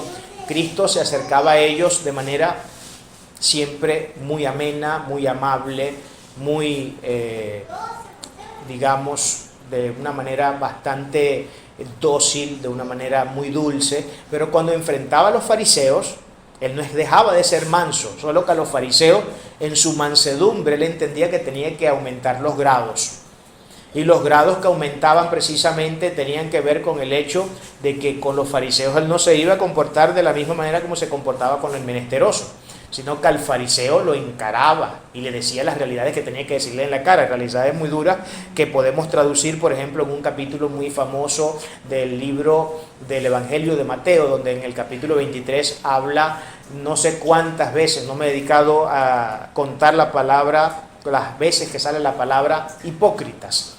Cristo se acercaba a ellos de manera siempre muy amena, muy amable, muy, digamos, de una manera bastante dócil, de una manera muy dulce, pero cuando enfrentaba a los fariseos, él no dejaba de ser manso, solo que a los fariseos, en su mansedumbre, él entendía que tenía que aumentar los grados. Y los grados que aumentaban precisamente tenían que ver con el hecho de que con los fariseos él no se iba a comportar de la misma manera como se comportaba con el menesteroso, sino que al fariseo lo encaraba y le decía las realidades que tenía que decirle en la cara, realidades muy duras que podemos traducir, por ejemplo, en un capítulo muy famoso del libro del Evangelio de Mateo, donde en el capítulo 23 habla no sé cuántas veces, no me he dedicado a contar la palabra, las veces que sale la palabra hipócritas.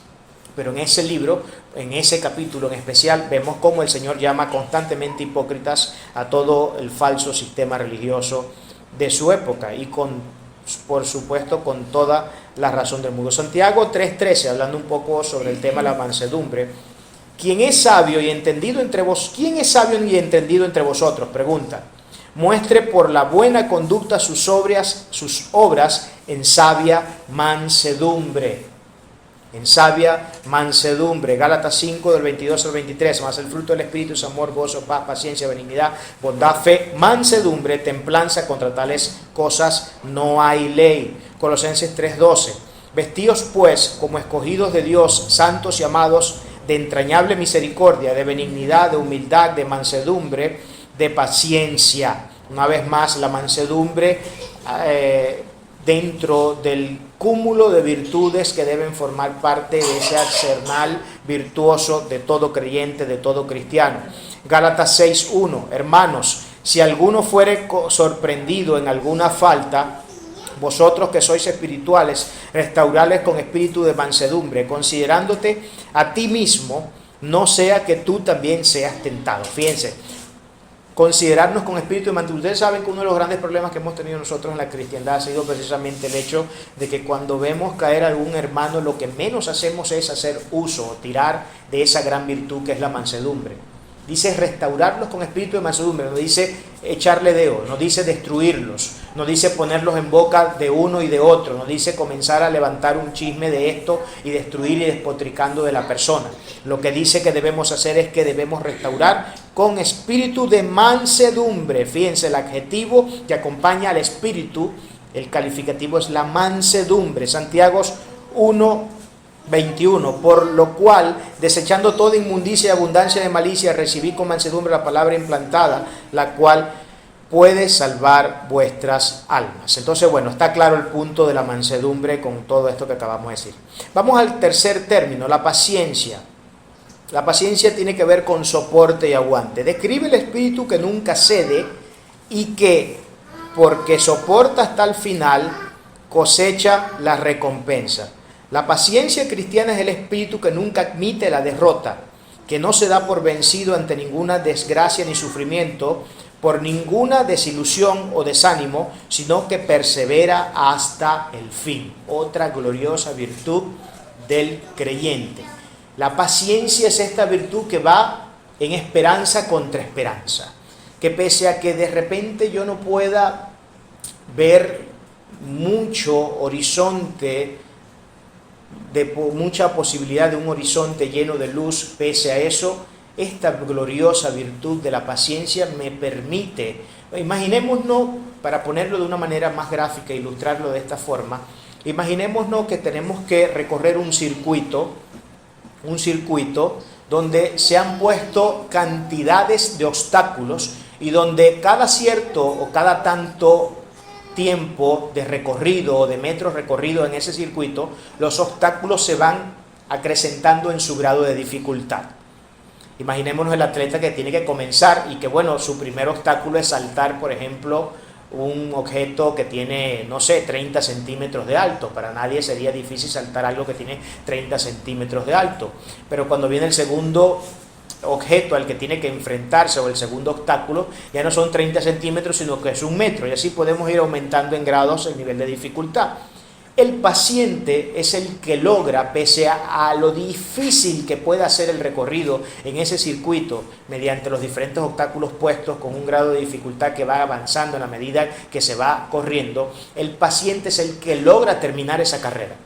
Pero en ese libro, en ese capítulo en especial, vemos cómo el Señor llama constantemente hipócritas a todo el falso sistema religioso de su época y por supuesto con toda la razón del mundo. Santiago 3:13, hablando un poco sobre el tema de la mansedumbre. ¿Quién es sabio y entendido entre vosotros? Pregunta. Muestre por la buena conducta sus obras en sabia mansedumbre. En sabia mansedumbre. Gálatas 5 del 22 al 23. Más el fruto del Espíritu es amor, gozo, paz, paciencia, benignidad, bondad, fe, mansedumbre, templanza. Contra tales cosas no hay ley. Colosenses 3:12. Vestíos pues como escogidos de Dios, santos y amados, de entrañable misericordia, de benignidad, de humildad, de mansedumbre, de paciencia. Una vez más, la mansedumbre dentro del cúmulo de virtudes que deben formar parte de ese arsenal virtuoso de todo creyente, de todo cristiano. Gálatas 6:1, hermanos, si alguno fuere sorprendido en alguna falta, vosotros que sois espirituales, restaurarles con espíritu de mansedumbre, considerándote a ti mismo, no sea que tú también seas tentado. Fíjense, considerarnos con espíritu de mansedumbre. Ustedes saben que uno de los grandes problemas que hemos tenido nosotros en la cristiandad ha sido precisamente el hecho de que cuando vemos caer a algún hermano, lo que menos hacemos es hacer uso o tirar de esa gran virtud que es la mansedumbre. Dice restaurarlos con espíritu de mansedumbre, no dice echarle dedo, no dice destruirlos, no dice ponerlos en boca de uno y de otro, no dice comenzar a levantar un chisme de esto y destruir y despotricando de la persona. Lo que dice que debemos hacer es que debemos restaurar con espíritu de mansedumbre. Fíjense, el adjetivo que acompaña al espíritu, el calificativo es la mansedumbre. Santiago 1:21, por lo cual, desechando toda inmundicia y abundancia de malicia, recibí con mansedumbre la palabra implantada, la cual puede salvar vuestras almas. Entonces, bueno, está claro el punto de la mansedumbre con todo esto que acabamos de decir. Vamos al tercer término, la paciencia. La paciencia tiene que ver con soporte y aguante. Describe el espíritu que nunca cede y que, porque soporta hasta el final, cosecha la recompensa. La paciencia cristiana es el espíritu que nunca admite la derrota, que no se da por vencido ante ninguna desgracia ni sufrimiento, por ninguna desilusión o desánimo, sino que persevera hasta el fin. Otra gloriosa virtud del creyente. La paciencia es esta virtud que va en esperanza contra esperanza, que pese a que de repente yo no pueda ver mucho horizonte, mucha posibilidad de un horizonte lleno de luz, pese a eso, esta gloriosa virtud de la paciencia me permite, imaginémonos, para ponerlo de una manera más gráfica, ilustrarlo de esta forma, imaginémonos que tenemos que recorrer un circuito donde se han puesto cantidades de obstáculos y donde cada cierto o cada tanto tiempo de recorrido o de metros recorridos en ese circuito, los obstáculos se van acrecentando en su grado de dificultad. Imaginémonos el atleta que tiene que comenzar y que, bueno, su primer obstáculo es saltar, por ejemplo, un objeto que tiene, no sé, 30 centímetros de alto. Para nadie sería difícil saltar algo que tiene 30 centímetros de alto. Pero cuando viene el segundo objeto al que tiene que enfrentarse, o el segundo obstáculo, ya no son 30 centímetros, sino que es 1 metro, y así podemos ir aumentando en grados el nivel de dificultad. El paciente es el que logra, pese a lo difícil que pueda ser el recorrido en ese circuito, mediante los diferentes obstáculos puestos con un grado de dificultad que va avanzando en la medida que se va corriendo, el paciente es el que logra terminar esa carrera.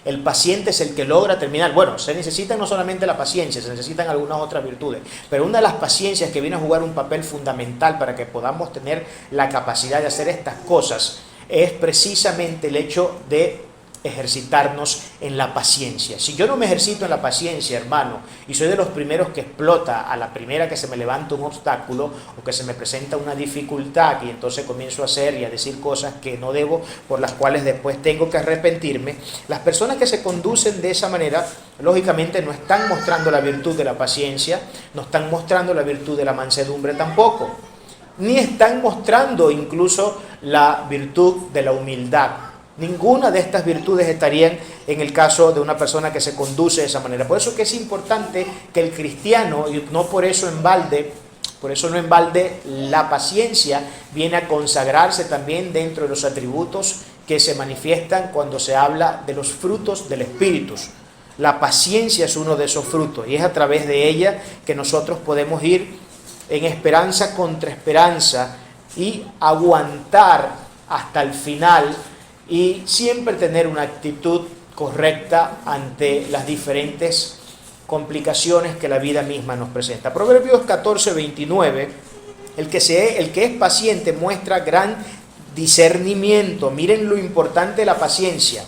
El paciente es el que logra terminar. Bueno, se necesita no solamente la paciencia, se necesitan algunas otras virtudes, pero una de las paciencias que viene a jugar un papel fundamental para que podamos tener la capacidad de hacer estas cosas es precisamente el hecho de ejercitarnos en la paciencia. Si yo no me ejercito en la paciencia, hermano, y soy de los primeros que explota a la primera que se me levanta un obstáculo o que se me presenta una dificultad, y entonces comienzo a hacer y a decir cosas que no debo, por las cuales después tengo que arrepentirme, las personas que se conducen de esa manera, lógicamente no están mostrando la virtud de la paciencia, no están mostrando la virtud de la mansedumbre tampoco, ni están mostrando incluso la virtud de la humildad. Ninguna de estas virtudes estarían en el caso de una persona que se conduce de esa manera. Por eso que es importante que el cristiano, y no por eso en balde, la paciencia viene a consagrarse también dentro de los atributos que se manifiestan cuando se habla de los frutos del Espíritu. La paciencia es uno de esos frutos y es a través de ella que nosotros podemos ir en esperanza contra esperanza y aguantar hasta el final y siempre tener una actitud correcta ante las diferentes complicaciones que la vida misma nos presenta. Proverbios 14:29, el que es paciente muestra gran discernimiento. Miren lo importante de la paciencia.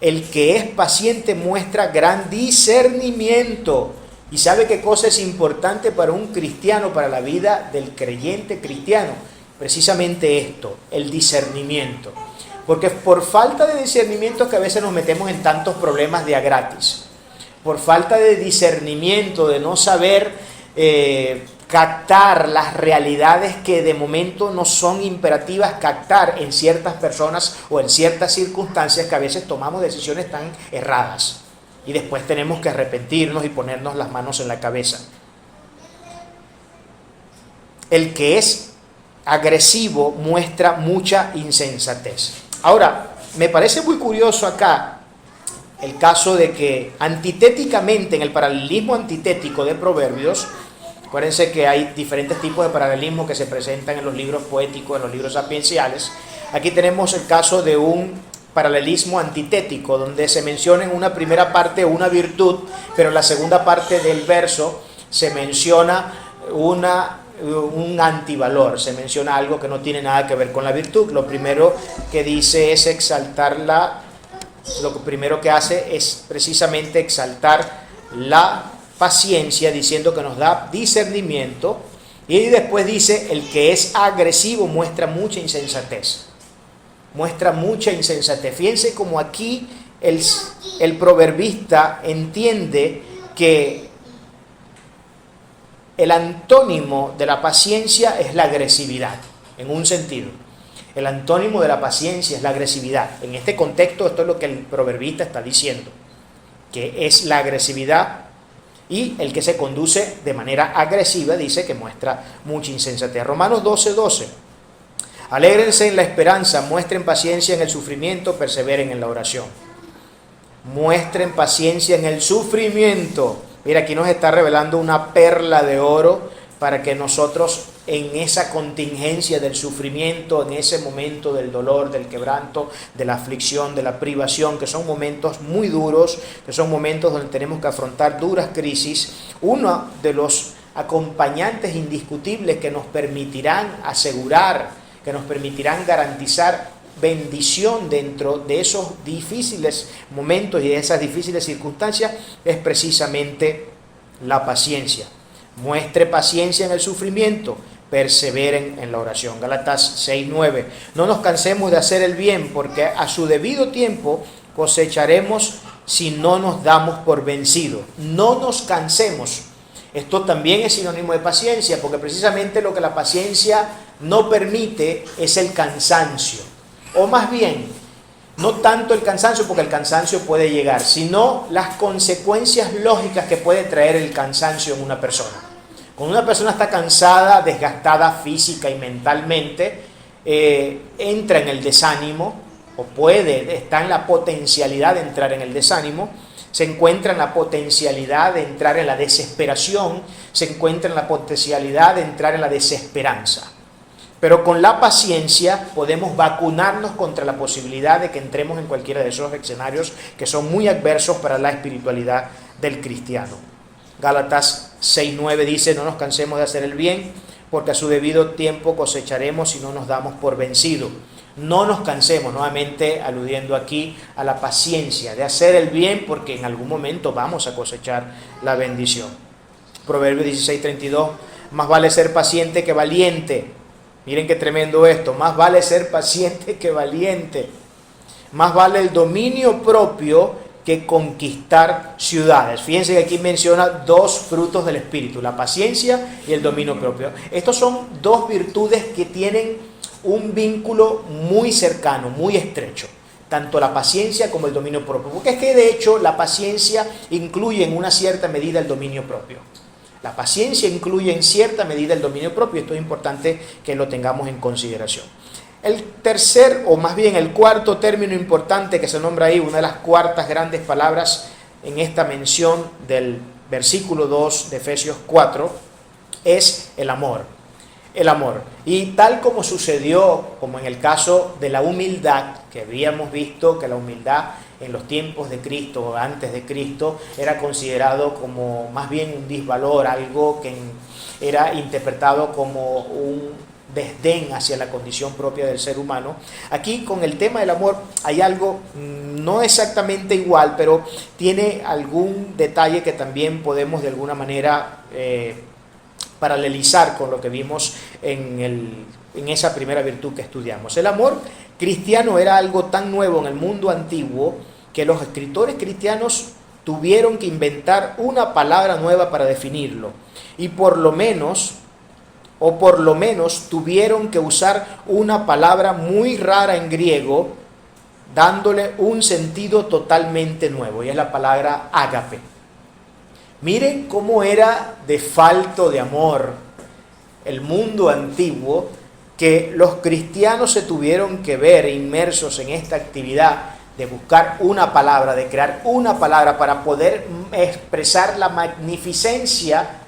El que es paciente muestra gran discernimiento. ¿Y sabe qué cosa es importante para un cristiano, para la vida del creyente cristiano? Precisamente esto, el discernimiento. Porque por falta de discernimiento es que a veces nos metemos en tantos problemas de a gratis. Por falta de discernimiento, de no saber captar las realidades que de momento no son imperativas captar en ciertas personas o en ciertas circunstancias, que a veces tomamos decisiones tan erradas. Y después tenemos que arrepentirnos y ponernos las manos en la cabeza. El que es agresivo muestra mucha insensatez. Ahora, me parece muy curioso acá el caso de que antitéticamente, en el paralelismo antitético de Proverbios, acuérdense que hay diferentes tipos de paralelismo que se presentan en los libros poéticos, en los libros sapienciales. Aquí tenemos el caso de un paralelismo antitético, donde se menciona en una primera parte una virtud, pero en la segunda parte del verso se menciona un antivalor, se menciona algo que no tiene nada que ver con la virtud. Lo primero que dice es exaltarla, lo primero que hace es precisamente exaltar la paciencia, diciendo que nos da discernimiento, y después dice: el que es agresivo muestra mucha insensatez. Muestra mucha insensatez. Fíjense como aquí el proverbista entiende que el antónimo de la paciencia es la agresividad, en un sentido. El antónimo de la paciencia es la agresividad. En este contexto, esto es lo que el proverbista está diciendo, que es la agresividad, y el que se conduce de manera agresiva dice que muestra mucha insensatez. Romanos 12:12. Alégrense en la esperanza, muestren paciencia en el sufrimiento, perseveren en la oración. Muestren paciencia en el sufrimiento. Mira, aquí nos está revelando una perla de oro para que nosotros en esa contingencia del sufrimiento, en ese momento del dolor, del quebranto, de la aflicción, de la privación, que son momentos muy duros, que son momentos donde tenemos que afrontar duras crisis, uno de los acompañantes indiscutibles que nos permitirán asegurar, que nos permitirán garantizar bendición dentro de esos difíciles momentos y de esas difíciles circunstancias, es precisamente la paciencia. Muestre paciencia en el sufrimiento, perseveren en la oración. Gálatas 6:9. No nos cansemos de hacer el bien, porque a su debido tiempo cosecharemos si no nos damos por vencidos. No nos cansemos. Esto también es sinónimo de paciencia, porque precisamente lo que la paciencia no permite es el cansancio. O más bien, no tanto el cansancio, porque el cansancio puede llegar, sino las consecuencias lógicas que puede traer el cansancio en una persona. Cuando una persona está cansada, desgastada física y mentalmente, entra en el desánimo, o está en la potencialidad de entrar en el desánimo, se encuentra en la potencialidad de entrar en la desesperación, se encuentra en la potencialidad de entrar en la desesperanza. Pero con la paciencia podemos vacunarnos contra la posibilidad de que entremos en cualquiera de esos escenarios que son muy adversos para la espiritualidad del cristiano. Gálatas 6:9 dice: no nos cansemos de hacer el bien, porque a su debido tiempo cosecharemos si no nos damos por vencidos. No nos cansemos, nuevamente aludiendo aquí a la paciencia de hacer el bien, porque en algún momento vamos a cosechar la bendición. Proverbios 16:32, más vale ser paciente que valiente. Miren qué tremendo esto, más vale ser paciente que valiente. Más vale el dominio propio que conquistar ciudades. Fíjense que aquí menciona dos frutos del Espíritu, la paciencia y el dominio propio. Estos son dos virtudes que tienen un vínculo muy cercano, muy estrecho, tanto la paciencia como el dominio propio, porque es que de hecho la paciencia incluye en una cierta medida el dominio propio. La paciencia incluye en cierta medida el dominio propio, esto es importante que lo tengamos en consideración. El tercer, o más bien el cuarto término importante que se nombra ahí, una de las cuartas grandes palabras en esta mención del versículo 2 de Efesios 4, es el amor. El amor. Y tal como sucedió, como en el caso de la humildad, que habíamos visto que la humildad en los tiempos de Cristo o antes de Cristo era considerado como más bien un disvalor, algo que era interpretado como un desdén hacia la condición propia del ser humano. Aquí con el tema del amor hay algo no exactamente igual, pero tiene algún detalle que también podemos de alguna manera paralelizar con lo que vimos en el en esa primera virtud que estudiamos. El amor cristiano era algo tan nuevo en el mundo antiguo que los escritores cristianos tuvieron que inventar una palabra nueva para definirlo. Y por lo menos tuvieron que usar una palabra muy rara en griego, dándole un sentido totalmente nuevo, y es la palabra ágape. Miren cómo era de falto de amor el mundo antiguo, que los cristianos se tuvieron que ver inmersos en esta actividad de buscar una palabra, de crear una palabra para poder expresar la magnificencia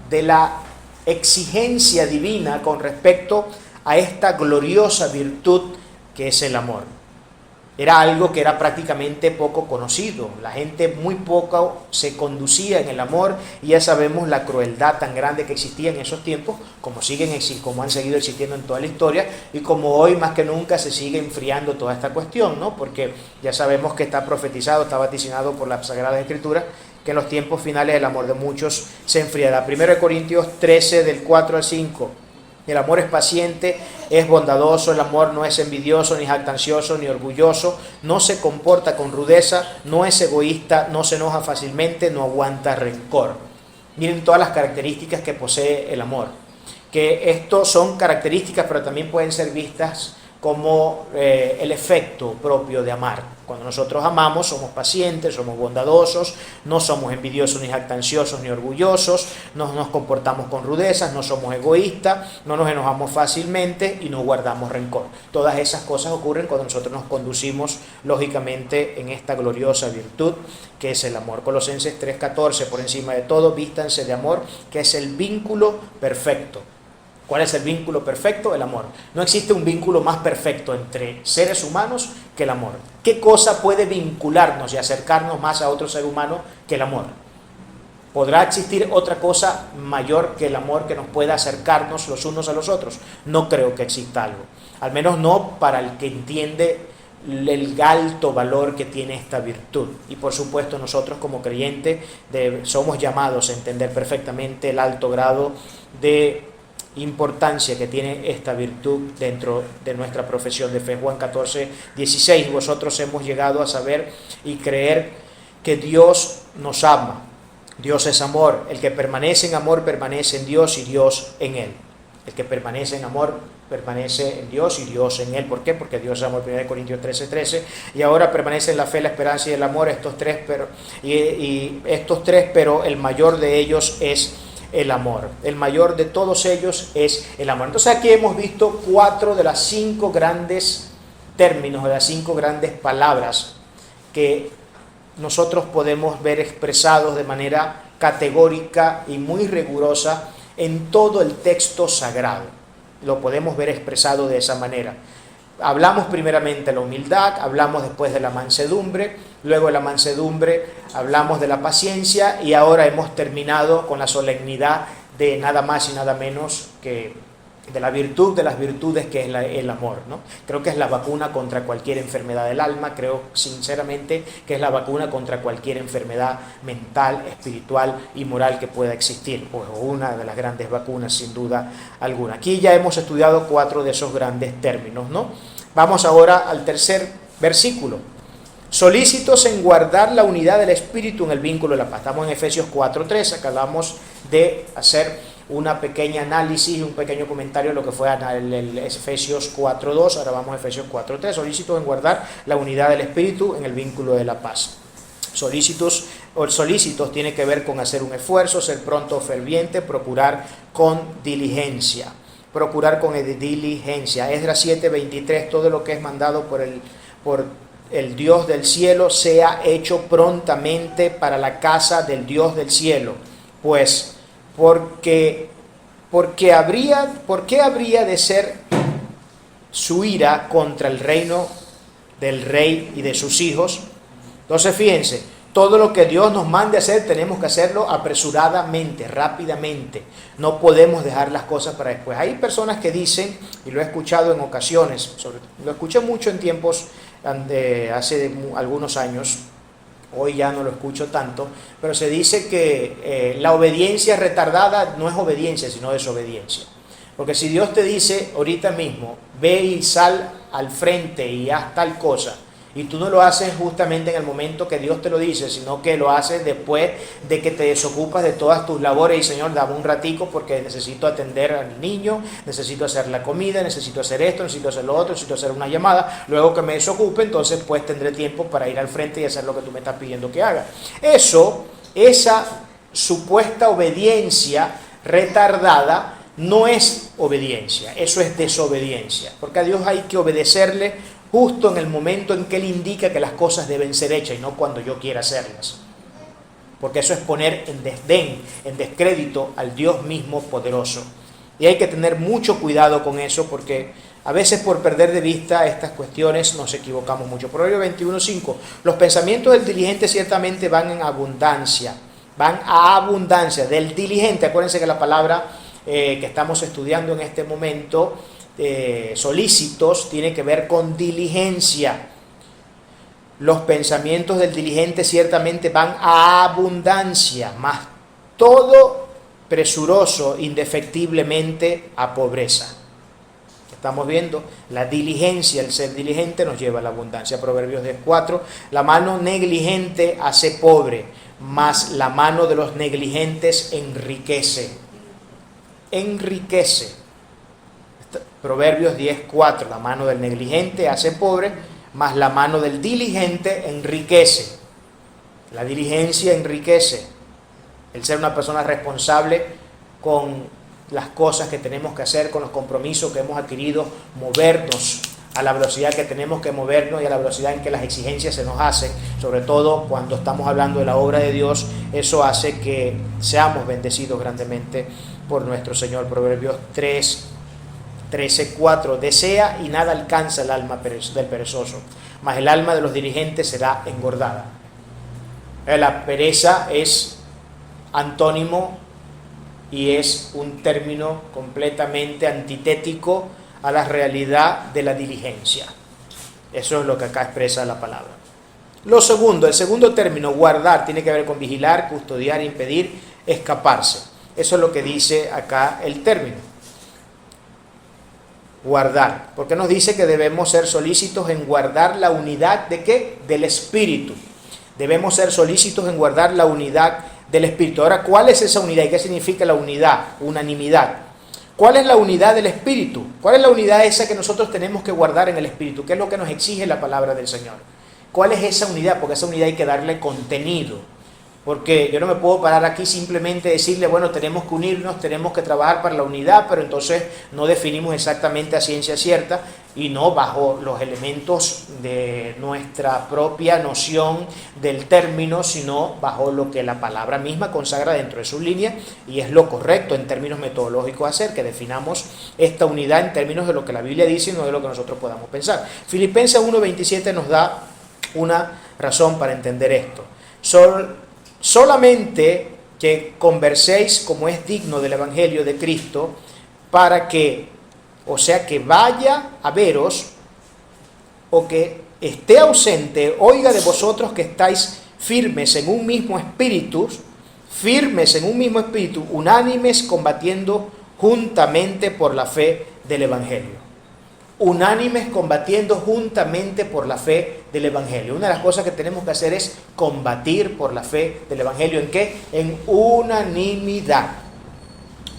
de la exigencia divina con respecto a esta gloriosa virtud que es el amor. Era algo que era prácticamente poco conocido. La gente muy poco se conducía en el amor, y ya sabemos la crueldad tan grande que existía en esos tiempos, como han seguido existiendo en toda la historia, y como hoy más que nunca se sigue enfriando toda esta cuestión, ¿no? Porque ya sabemos que está profetizado, está vaticinado por las Sagradas Escrituras, que en los tiempos finales el amor de muchos se enfriará. 1 Corintios 13, del 4 al 5. El amor es paciente, es bondadoso, el amor no es envidioso, ni jactancioso, ni orgulloso, no se comporta con rudeza, no es egoísta, no se enoja fácilmente, no aguanta rencor. Miren todas las características que posee el amor. Que estos son características, pero también pueden ser vistas como el efecto propio de amar. Cuando nosotros amamos, somos pacientes, somos bondadosos, no somos envidiosos, ni jactanciosos, ni orgullosos, no nos comportamos con rudezas, no somos egoístas, no nos enojamos fácilmente y no guardamos rencor. Todas esas cosas ocurren cuando nosotros nos conducimos lógicamente en esta gloriosa virtud que es el amor. Colosenses 3:14, por encima de todo, vístanse de amor, que es el vínculo perfecto. ¿Cuál es el vínculo perfecto? El amor. No existe un vínculo más perfecto entre seres humanos que el amor. ¿Qué cosa puede vincularnos y acercarnos más a otro ser humano que el amor? ¿Podrá existir otra cosa mayor que el amor que nos pueda acercarnos los unos a los otros? No creo que exista algo. Al menos no para el que entiende el alto valor que tiene esta virtud. Y por supuesto nosotros como creyentes somos llamados a entender perfectamente el alto grado de importancia que tiene esta virtud dentro de nuestra profesión de fe. Juan 14:16, vosotros hemos llegado a saber y creer que Dios nos ama. Dios es amor. El que permanece en amor permanece en Dios y Dios en él. El que permanece en amor permanece en Dios y Dios en él. ¿Por qué? Porque Dios es amor. 1 Corintios 13:13. Y ahora permanece en la fe, la esperanza y el amor, estos tres, pero el mayor de ellos es el amor. El mayor de todos ellos es el amor. Entonces aquí hemos visto 4 de las 5 grandes términos, de las 5 grandes palabras que nosotros podemos ver expresados de manera categórica y muy rigurosa en todo el texto sagrado. Lo podemos ver expresado de esa manera. Hablamos primeramente de la humildad, hablamos después de la mansedumbre, luego de la mansedumbre hablamos de la paciencia, y ahora hemos terminado con la solemnidad de nada más y nada menos que de la virtud de las virtudes, que es el amor, ¿no? Creo que es la vacuna contra cualquier enfermedad del alma, creo sinceramente que es la vacuna contra cualquier enfermedad mental, espiritual y moral que pueda existir, pues una de las grandes vacunas sin duda alguna. Aquí ya hemos estudiado 4 de esos grandes términos, ¿no? Vamos ahora al tercer versículo. Solícitos en guardar la unidad del Espíritu en el vínculo de la paz. Estamos en Efesios 4:3, acabamos de hacer una pequeña análisis, un pequeño comentario de lo que fue el Efesios 4:2, ahora vamos a Efesios 4:3. Solícitos en guardar la unidad del Espíritu en el vínculo de la paz. Solícitos tiene que ver con hacer un esfuerzo, ser pronto o ferviente, procurar con diligencia. Procurar con diligencia. Esdras 7:23, todo lo que es mandado por el Dios del cielo sea hecho prontamente para la casa del Dios del cielo. Pues, ¿por qué habría de ser su ira contra el reino del rey y de sus hijos? Entonces fíjense, todo lo que Dios nos mande hacer tenemos que hacerlo apresuradamente, rápidamente. No podemos dejar las cosas para después. Hay personas que dicen, y lo he escuchado en ocasiones, lo escuché mucho en tiempos hace algunos años, hoy ya no lo escucho tanto, pero se dice que la obediencia retardada no es obediencia, sino desobediencia. Porque si Dios te dice ahorita mismo, ve y sal al frente y haz tal cosa, y tú no lo haces justamente en el momento que Dios te lo dice, sino que lo haces después de que te desocupas de todas tus labores y Señor, dame un ratico porque necesito atender al niño, necesito hacer la comida, necesito hacer esto, necesito hacer lo otro, necesito hacer una llamada, luego que me desocupe, entonces pues tendré tiempo para ir al frente y hacer lo que tú me estás pidiendo que haga. Esa supuesta obediencia retardada no es obediencia, eso es desobediencia, porque a Dios hay que obedecerle justo en el momento en que Él indica que las cosas deben ser hechas y no cuando yo quiera hacerlas. Porque eso es poner en desdén, en descrédito al Dios mismo poderoso. Y hay que tener mucho cuidado con eso porque a veces por perder de vista estas cuestiones nos equivocamos mucho. Proverbio 21:5. Los pensamientos del diligente ciertamente van en abundancia. Van a abundancia. Del diligente, acuérdense que la palabra que estamos estudiando en este momento, solícitos, tiene que ver con diligencia. Los pensamientos del diligente ciertamente van a abundancia, mas todo presuroso indefectiblemente a pobreza. Estamos viendo la diligencia, el ser diligente nos lleva a la abundancia. Proverbios 10:4, la mano negligente hace pobre, mas la mano de los negligentes enriquece. Enriquece. Proverbios 10:4, la mano del negligente hace pobre, mas la mano del diligente enriquece. La diligencia enriquece. El ser una persona responsable con las cosas que tenemos que hacer, con los compromisos que hemos adquirido, movernos a la velocidad que tenemos que movernos y a la velocidad en que las exigencias se nos hacen, sobre todo cuando estamos hablando de la obra de Dios, eso hace que seamos bendecidos grandemente por nuestro Señor. Proverbios 13:4, desea y nada alcanza el alma del perezoso, mas el alma de los diligentes será engordada. La pereza es antónimo y es un término completamente antitético a la realidad de la diligencia. Eso es lo que acá expresa la palabra. El segundo término, guardar, tiene que ver con vigilar, custodiar, impedir, escaparse. Eso es lo que dice acá el término. Guardar, porque nos dice que debemos ser solícitos en guardar la unidad ¿de qué? Del Espíritu. Debemos ser solícitos en guardar la unidad del Espíritu. Ahora, ¿cuál es esa unidad y qué significa la unidad? Unanimidad. ¿Cuál es la unidad del Espíritu? ¿Cuál es la unidad esa que nosotros tenemos que guardar en el Espíritu? ¿Qué es lo que nos exige la palabra del Señor? ¿Cuál es esa unidad? Porque esa unidad hay que darle contenido. Porque yo no me puedo parar aquí simplemente decirle, bueno, tenemos que unirnos, tenemos que trabajar para la unidad, pero entonces no definimos exactamente a ciencia cierta y no bajo los elementos de nuestra propia noción del término, sino bajo lo que la palabra misma consagra dentro de sus líneas y es lo correcto en términos metodológicos hacer, que definamos esta unidad en términos de lo que la Biblia dice y no de lo que nosotros podamos pensar. Filipenses 1:27 nos da una razón para entender esto. Solamente que converséis como es digno del Evangelio de Cristo, para que, o sea, que vaya a veros o que esté ausente, oiga de vosotros que estáis firmes en un mismo espíritu, unánimes combatiendo juntamente por la fe del Evangelio. Unánimes combatiendo juntamente por la fe del Evangelio. Una de las cosas que tenemos que hacer es combatir por la fe del Evangelio. ¿En qué? En unanimidad.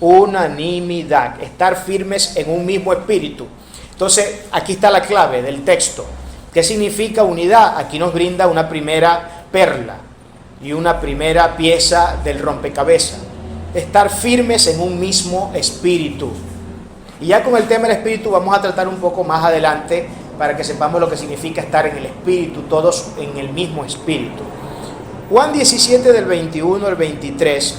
Unanimidad. Estar firmes en un mismo espíritu. Entonces, aquí está la clave del texto. ¿Qué significa unidad? Aquí nos brinda una primera perla y una primera pieza del rompecabezas. Estar firmes en un mismo espíritu. Y ya con el tema del espíritu vamos a tratar un poco más adelante para que sepamos lo que significa estar en el espíritu, todos en el mismo espíritu. Juan 17 del 21 al 23,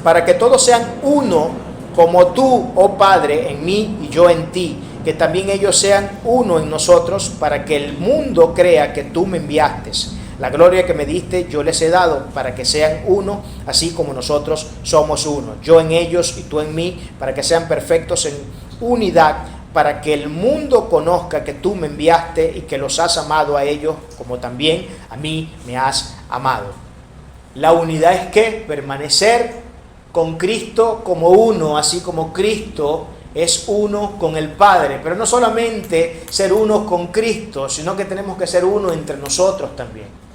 para que todos sean uno, como tú, oh Padre, en mí y yo en ti, que también ellos sean uno en nosotros, para que el mundo crea que tú me enviaste. La gloria que me diste yo les he dado, para que sean uno, así como nosotros somos uno. Yo en ellos y tú en mí, para que sean perfectos en unidad, para que el mundo conozca que tú me enviaste y que los has amado a ellos como también a mí me has amado. La unidad es que permanecer con Cristo como uno, así como Cristo es uno con el Padre. Pero no solamente ser uno con Cristo, sino que tenemos que ser uno entre nosotros también.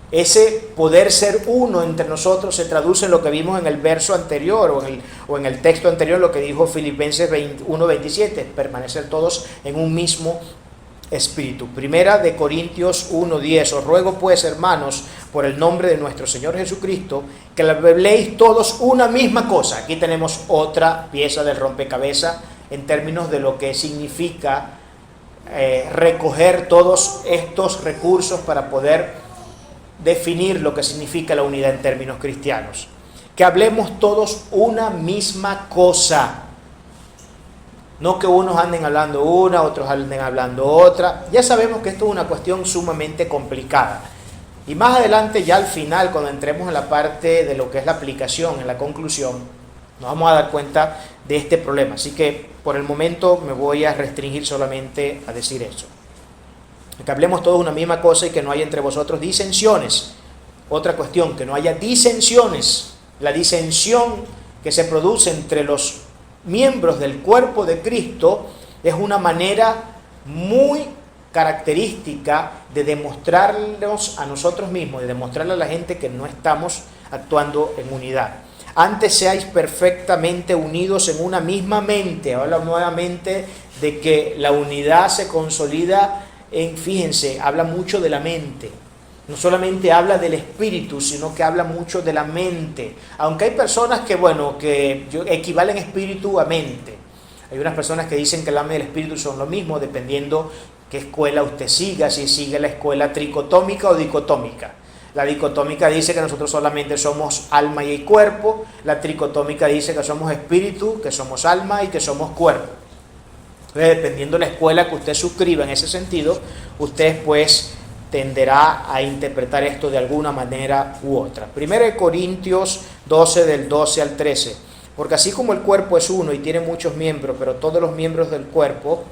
Ese poder ser uno entre nosotros se traduce en lo que vimos en el verso anterior o en el texto anterior, lo que dijo Filipenses 1:27, permanecer todos en un mismo espíritu. Primera de Corintios 1:10, os ruego pues, hermanos, por el nombre de nuestro Señor Jesucristo, que habléis todos una misma cosa. Aquí tenemos otra pieza del rompecabezas en términos de lo que significa recoger todos estos recursos para poder definir lo que significa la unidad en términos cristianos. Que hablemos todos una misma cosa. No que unos anden hablando una, otros anden hablando otra. Ya sabemos que esto es una cuestión sumamente complicada. Y más adelante, ya al final, cuando entremos en la parte de lo que es la aplicación, en la conclusión, nos vamos a dar cuenta de este problema. Así que por el momento me voy a restringir solamente a decir eso. Que hablemos todos una misma cosa y que no haya entre vosotros disensiones. Otra cuestión, que no haya disensiones. La disensión que se produce entre los miembros del cuerpo de Cristo es una manera muy característica de demostrarnos a nosotros mismos, de demostrarle a la gente que no estamos actuando en unidad. Antes seáis perfectamente unidos en una misma mente. Habla nuevamente de que la unidad se consolida fíjense, habla mucho de la mente. No solamente habla del espíritu, sino que habla mucho de la mente. Aunque hay personas que equivalen espíritu a mente. Hay unas personas que dicen que el alma y el espíritu son lo mismo, dependiendo qué escuela usted siga, si sigue la escuela tricotómica o dicotómica. La dicotómica dice que nosotros solamente somos alma y cuerpo. La tricotómica dice que somos espíritu, que somos alma y que somos cuerpo. Entonces, dependiendo de la escuela que usted suscriba en ese sentido, usted pues tenderá a interpretar esto de alguna manera u otra. 1 Corintios 12, del 12 al 13. Porque así como el cuerpo es uno y tiene muchos miembros, pero todos los miembros del cuerpo,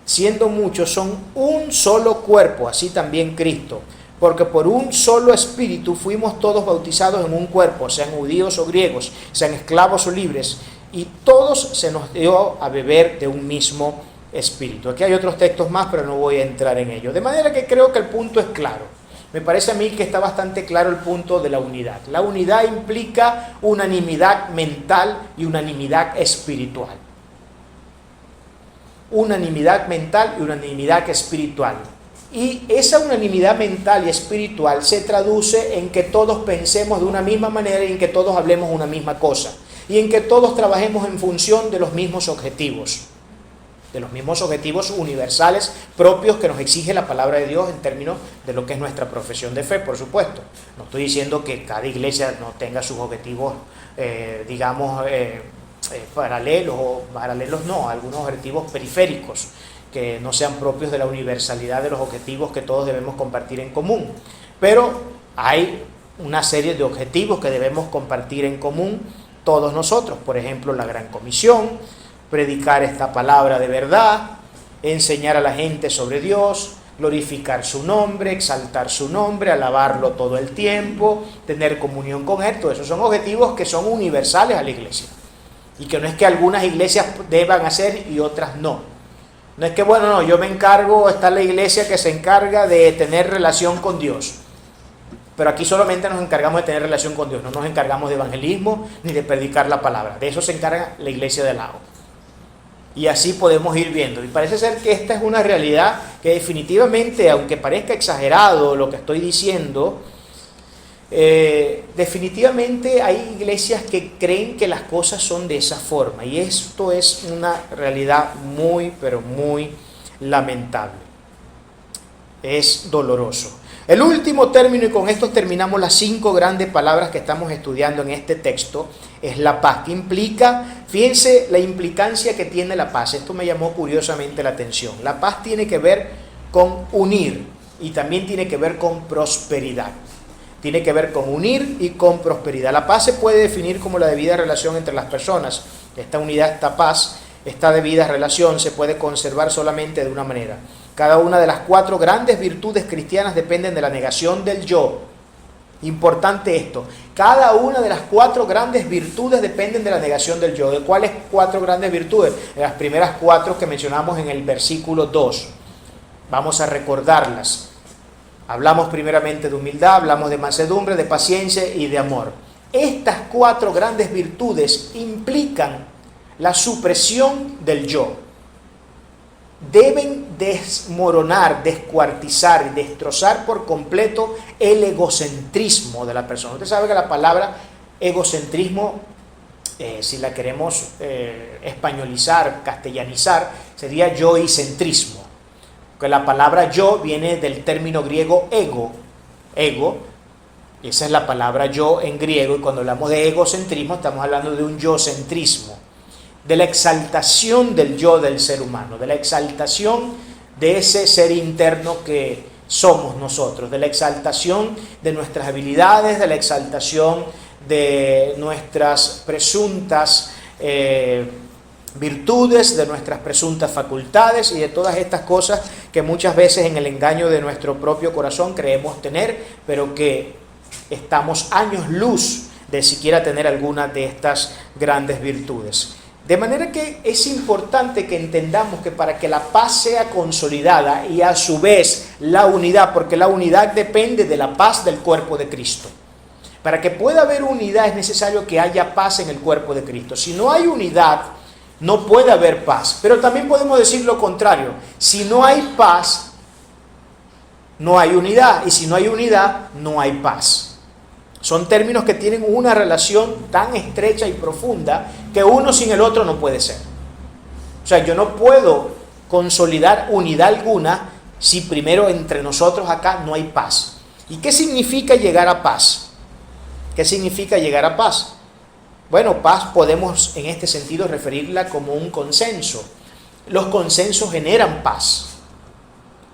siendo muchos, son un solo cuerpo, así también Cristo. Porque por un solo espíritu fuimos todos bautizados en un cuerpo, sean judíos o griegos, sean esclavos o libres, y todos se nos dio a beber de un mismo espíritu. Aquí hay otros textos más, pero no voy a entrar en ello. De manera que creo que el punto es claro. Me parece a mí que está bastante claro el punto de la unidad. La unidad implica unanimidad mental y unanimidad espiritual. Unanimidad mental y unanimidad espiritual. Y esa unanimidad mental y espiritual se traduce en que todos pensemos de una misma manera y en que todos hablemos una misma cosa. Y en que todos trabajemos en función de los mismos objetivos. De los mismos objetivos universales propios que nos exige la palabra de Dios en términos de lo que es nuestra profesión de fe, por supuesto. No estoy diciendo que cada iglesia no tenga sus objetivos, paralelos o paralelos no, algunos objetivos periféricos que no sean propios de la universalidad de los objetivos que todos debemos compartir en común. Pero hay una serie de objetivos que debemos compartir en común todos nosotros. Por ejemplo, la Gran Comisión, predicar esta palabra de verdad, enseñar a la gente sobre Dios, glorificar su nombre, exaltar su nombre, alabarlo todo el tiempo, tener comunión con Él. Todos esos son objetivos que son universales a la iglesia. Y que no es que algunas iglesias deban hacer y otras no. No es que, yo me encargo, está la iglesia que se encarga de tener relación con Dios. Pero aquí solamente nos encargamos de tener relación con Dios. No nos encargamos de evangelismo ni de predicar la palabra. De eso se encarga la iglesia de lado. Y así podemos ir viendo. Y parece ser que esta es una realidad que definitivamente, aunque parezca exagerado lo que estoy diciendo, definitivamente hay iglesias que creen que las cosas son de esa forma. Y esto es una realidad muy, pero muy lamentable. Es doloroso. El último término, y con esto terminamos las 5 grandes palabras que estamos estudiando en este texto, es la paz, que implica, fíjense la implicancia que tiene la paz. Esto me llamó curiosamente la atención. La paz tiene que ver con unir y también tiene que ver con prosperidad. Tiene que ver con unir y con prosperidad. La paz se puede definir como la debida relación entre las personas. Esta unidad, esta paz, esta debida relación se puede conservar solamente de una manera. Cada una de las 4 grandes virtudes cristianas dependen de la negación del yo. Importante esto. Cada una de las 4 grandes virtudes dependen de la negación del yo. ¿De cuáles 4 grandes virtudes? De las primeras 4 que mencionamos en el versículo 2. Vamos a recordarlas. Hablamos primeramente de humildad, hablamos de mansedumbre, de paciencia y de amor. Estas 4 grandes virtudes implican la supresión del yo. Deben desmoronar, descuartizar y destrozar por completo el egocentrismo de la persona. Usted sabe que la palabra egocentrismo, si la queremos españolizar, castellanizar, sería yoicentrismo. Que la palabra yo viene del término griego ego. Esa es la palabra yo en griego, y cuando hablamos de egocentrismo estamos hablando de un yocentrismo, de la exaltación del yo del ser humano, de la exaltación de ese ser interno que somos nosotros, de la exaltación de nuestras habilidades, de la exaltación de nuestras presuntas virtudes, de nuestras presuntas facultades y de todas estas cosas que muchas veces en el engaño de nuestro propio corazón creemos tener, pero que estamos años luz de siquiera tener alguna de estas grandes virtudes. De manera que es importante que entendamos que para que la paz sea consolidada y a su vez la unidad, porque la unidad depende de la paz del cuerpo de Cristo. Para que pueda haber unidad es necesario que haya paz en el cuerpo de Cristo. Si no hay unidad, no puede haber paz. Pero también podemos decir lo contrario. Si no hay paz, no hay unidad. Y si no hay unidad, no hay paz. Son términos que tienen una relación tan estrecha y profunda que uno sin el otro no puede ser. O sea, yo no puedo consolidar unidad alguna si primero entre nosotros acá no hay paz. ¿Y qué significa llegar a paz? ¿Qué significa llegar a paz? Bueno, paz podemos en este sentido referirla como un consenso. Los consensos generan paz.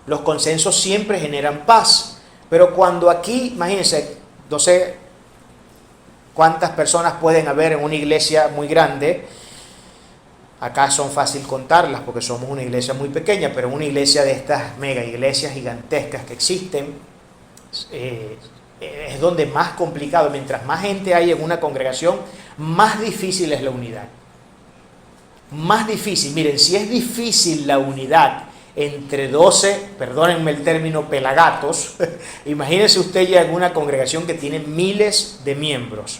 Los consensos siempre generan paz. Pero cuando aquí, imagínense, no sé cuántas personas pueden haber en una iglesia muy grande. Acá son fácil contarlas porque somos una iglesia muy pequeña, pero una iglesia de estas mega iglesias gigantescas que existen, es donde más complicado, mientras más gente hay en una congregación, más difícil es la unidad. Más difícil, miren, si es difícil la unidad entre 12, perdónenme el término, pelagatos, imagínense usted ya en una congregación que tiene miles de miembros.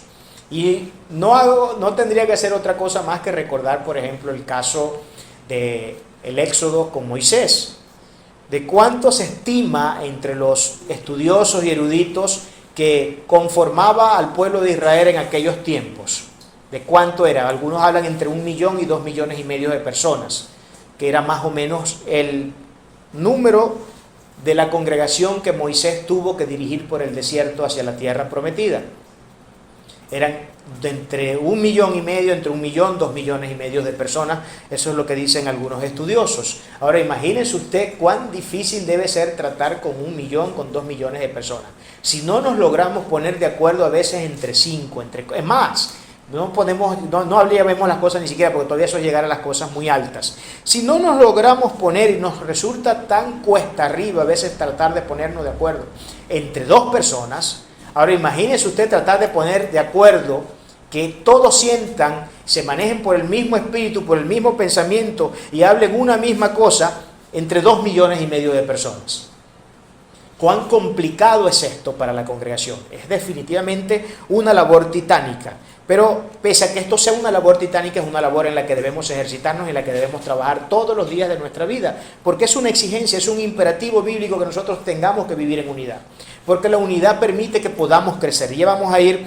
Y no tendría que hacer otra cosa más que recordar, por ejemplo, el caso del Éxodo con Moisés. De cuánto se estima entre los estudiosos y eruditos que conformaba al pueblo de Israel en aquellos tiempos. ¿De cuánto era? Algunos hablan entre 1 millón y 2,5 millones de personas, que era más o menos el número de la congregación que Moisés tuvo que dirigir por el desierto hacia la tierra prometida. Eran de entre 1,5 millones, entre 1 millón, 2,5 millones de personas. Eso es lo que dicen algunos estudiosos. Ahora imagínense usted cuán difícil debe ser tratar con 1 millón, con 2 millones de personas. Si no nos logramos poner de acuerdo a veces entre 5, es más, no hablemos las cosas ni siquiera, porque todavía eso es llegar a las cosas muy altas. Si no nos logramos poner, y nos resulta tan cuesta arriba a veces tratar de ponernos de acuerdo entre 2 personas, ahora imagínese usted tratar de poner de acuerdo que todos sientan, se manejen por el mismo espíritu, por el mismo pensamiento y hablen una misma cosa entre 2,5 millones de personas. ¿Cuán complicado es esto para la congregación? Es definitivamente una labor titánica. Pero pese a que esto sea una labor titánica, es una labor en la que debemos ejercitarnos y en la que debemos trabajar todos los días de nuestra vida. Porque es una exigencia, es un imperativo bíblico que nosotros tengamos que vivir en unidad. Porque la unidad permite que podamos crecer. Y ya vamos a ir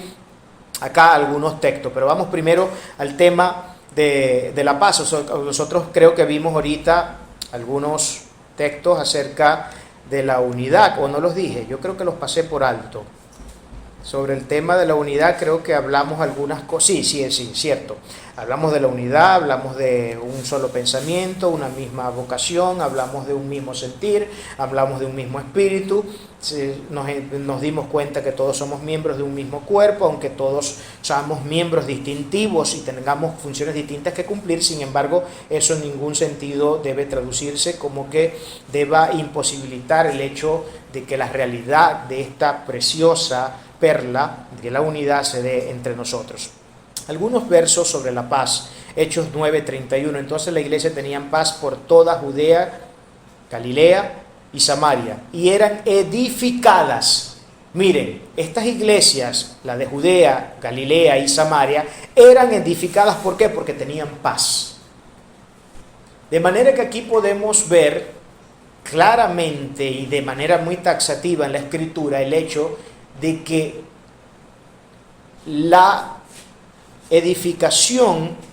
acá a algunos textos, pero vamos primero al tema de la paz. Nosotros creo que vimos ahorita algunos textos acerca de la unidad, o no los dije, yo creo que los pasé por alto. Sobre el tema de la unidad creo que hablamos algunas cosas, sí, cierto. Hablamos de la unidad, hablamos de un solo pensamiento, una misma vocación, hablamos de un mismo sentir, hablamos de un mismo espíritu, nos dimos cuenta que todos somos miembros de un mismo cuerpo, aunque todos somos miembros distintivos y tengamos funciones distintas que cumplir. Sin embargo, eso en ningún sentido debe traducirse como que deba imposibilitar el hecho de que la realidad de esta preciosa perla, de la unidad, se dé entre nosotros. Algunos versos sobre la paz. Hechos 9:31. Entonces la iglesia tenía paz por toda Judea, Galilea y Samaria, y eran edificadas. Miren, estas iglesias, la de Judea, Galilea y Samaria, eran edificadas. ¿Por qué? Porque tenían paz. De manera que aquí podemos ver claramente y de manera muy taxativa en la Escritura el hecho de que la edificación,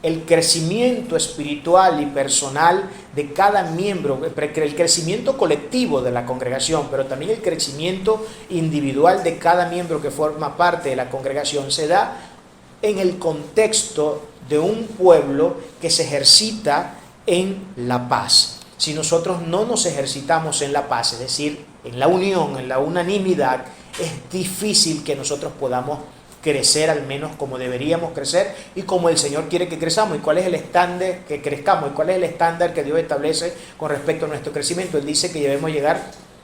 el crecimiento espiritual y personal de cada miembro, el crecimiento colectivo de la congregación, pero también el crecimiento individual de cada miembro que forma parte de la congregación, se da en el contexto de un pueblo que se ejercita en la paz. Si nosotros no nos ejercitamos en la paz, es decir, en la unión, en la unanimidad, es difícil que nosotros podamos crecer al menos como deberíamos crecer y como el Señor quiere que crezcamos. ¿Y cuál es el estándar que crezcamos? ¿Y cuál es el estándar que Dios establece con respecto a nuestro crecimiento? Él dice que debemos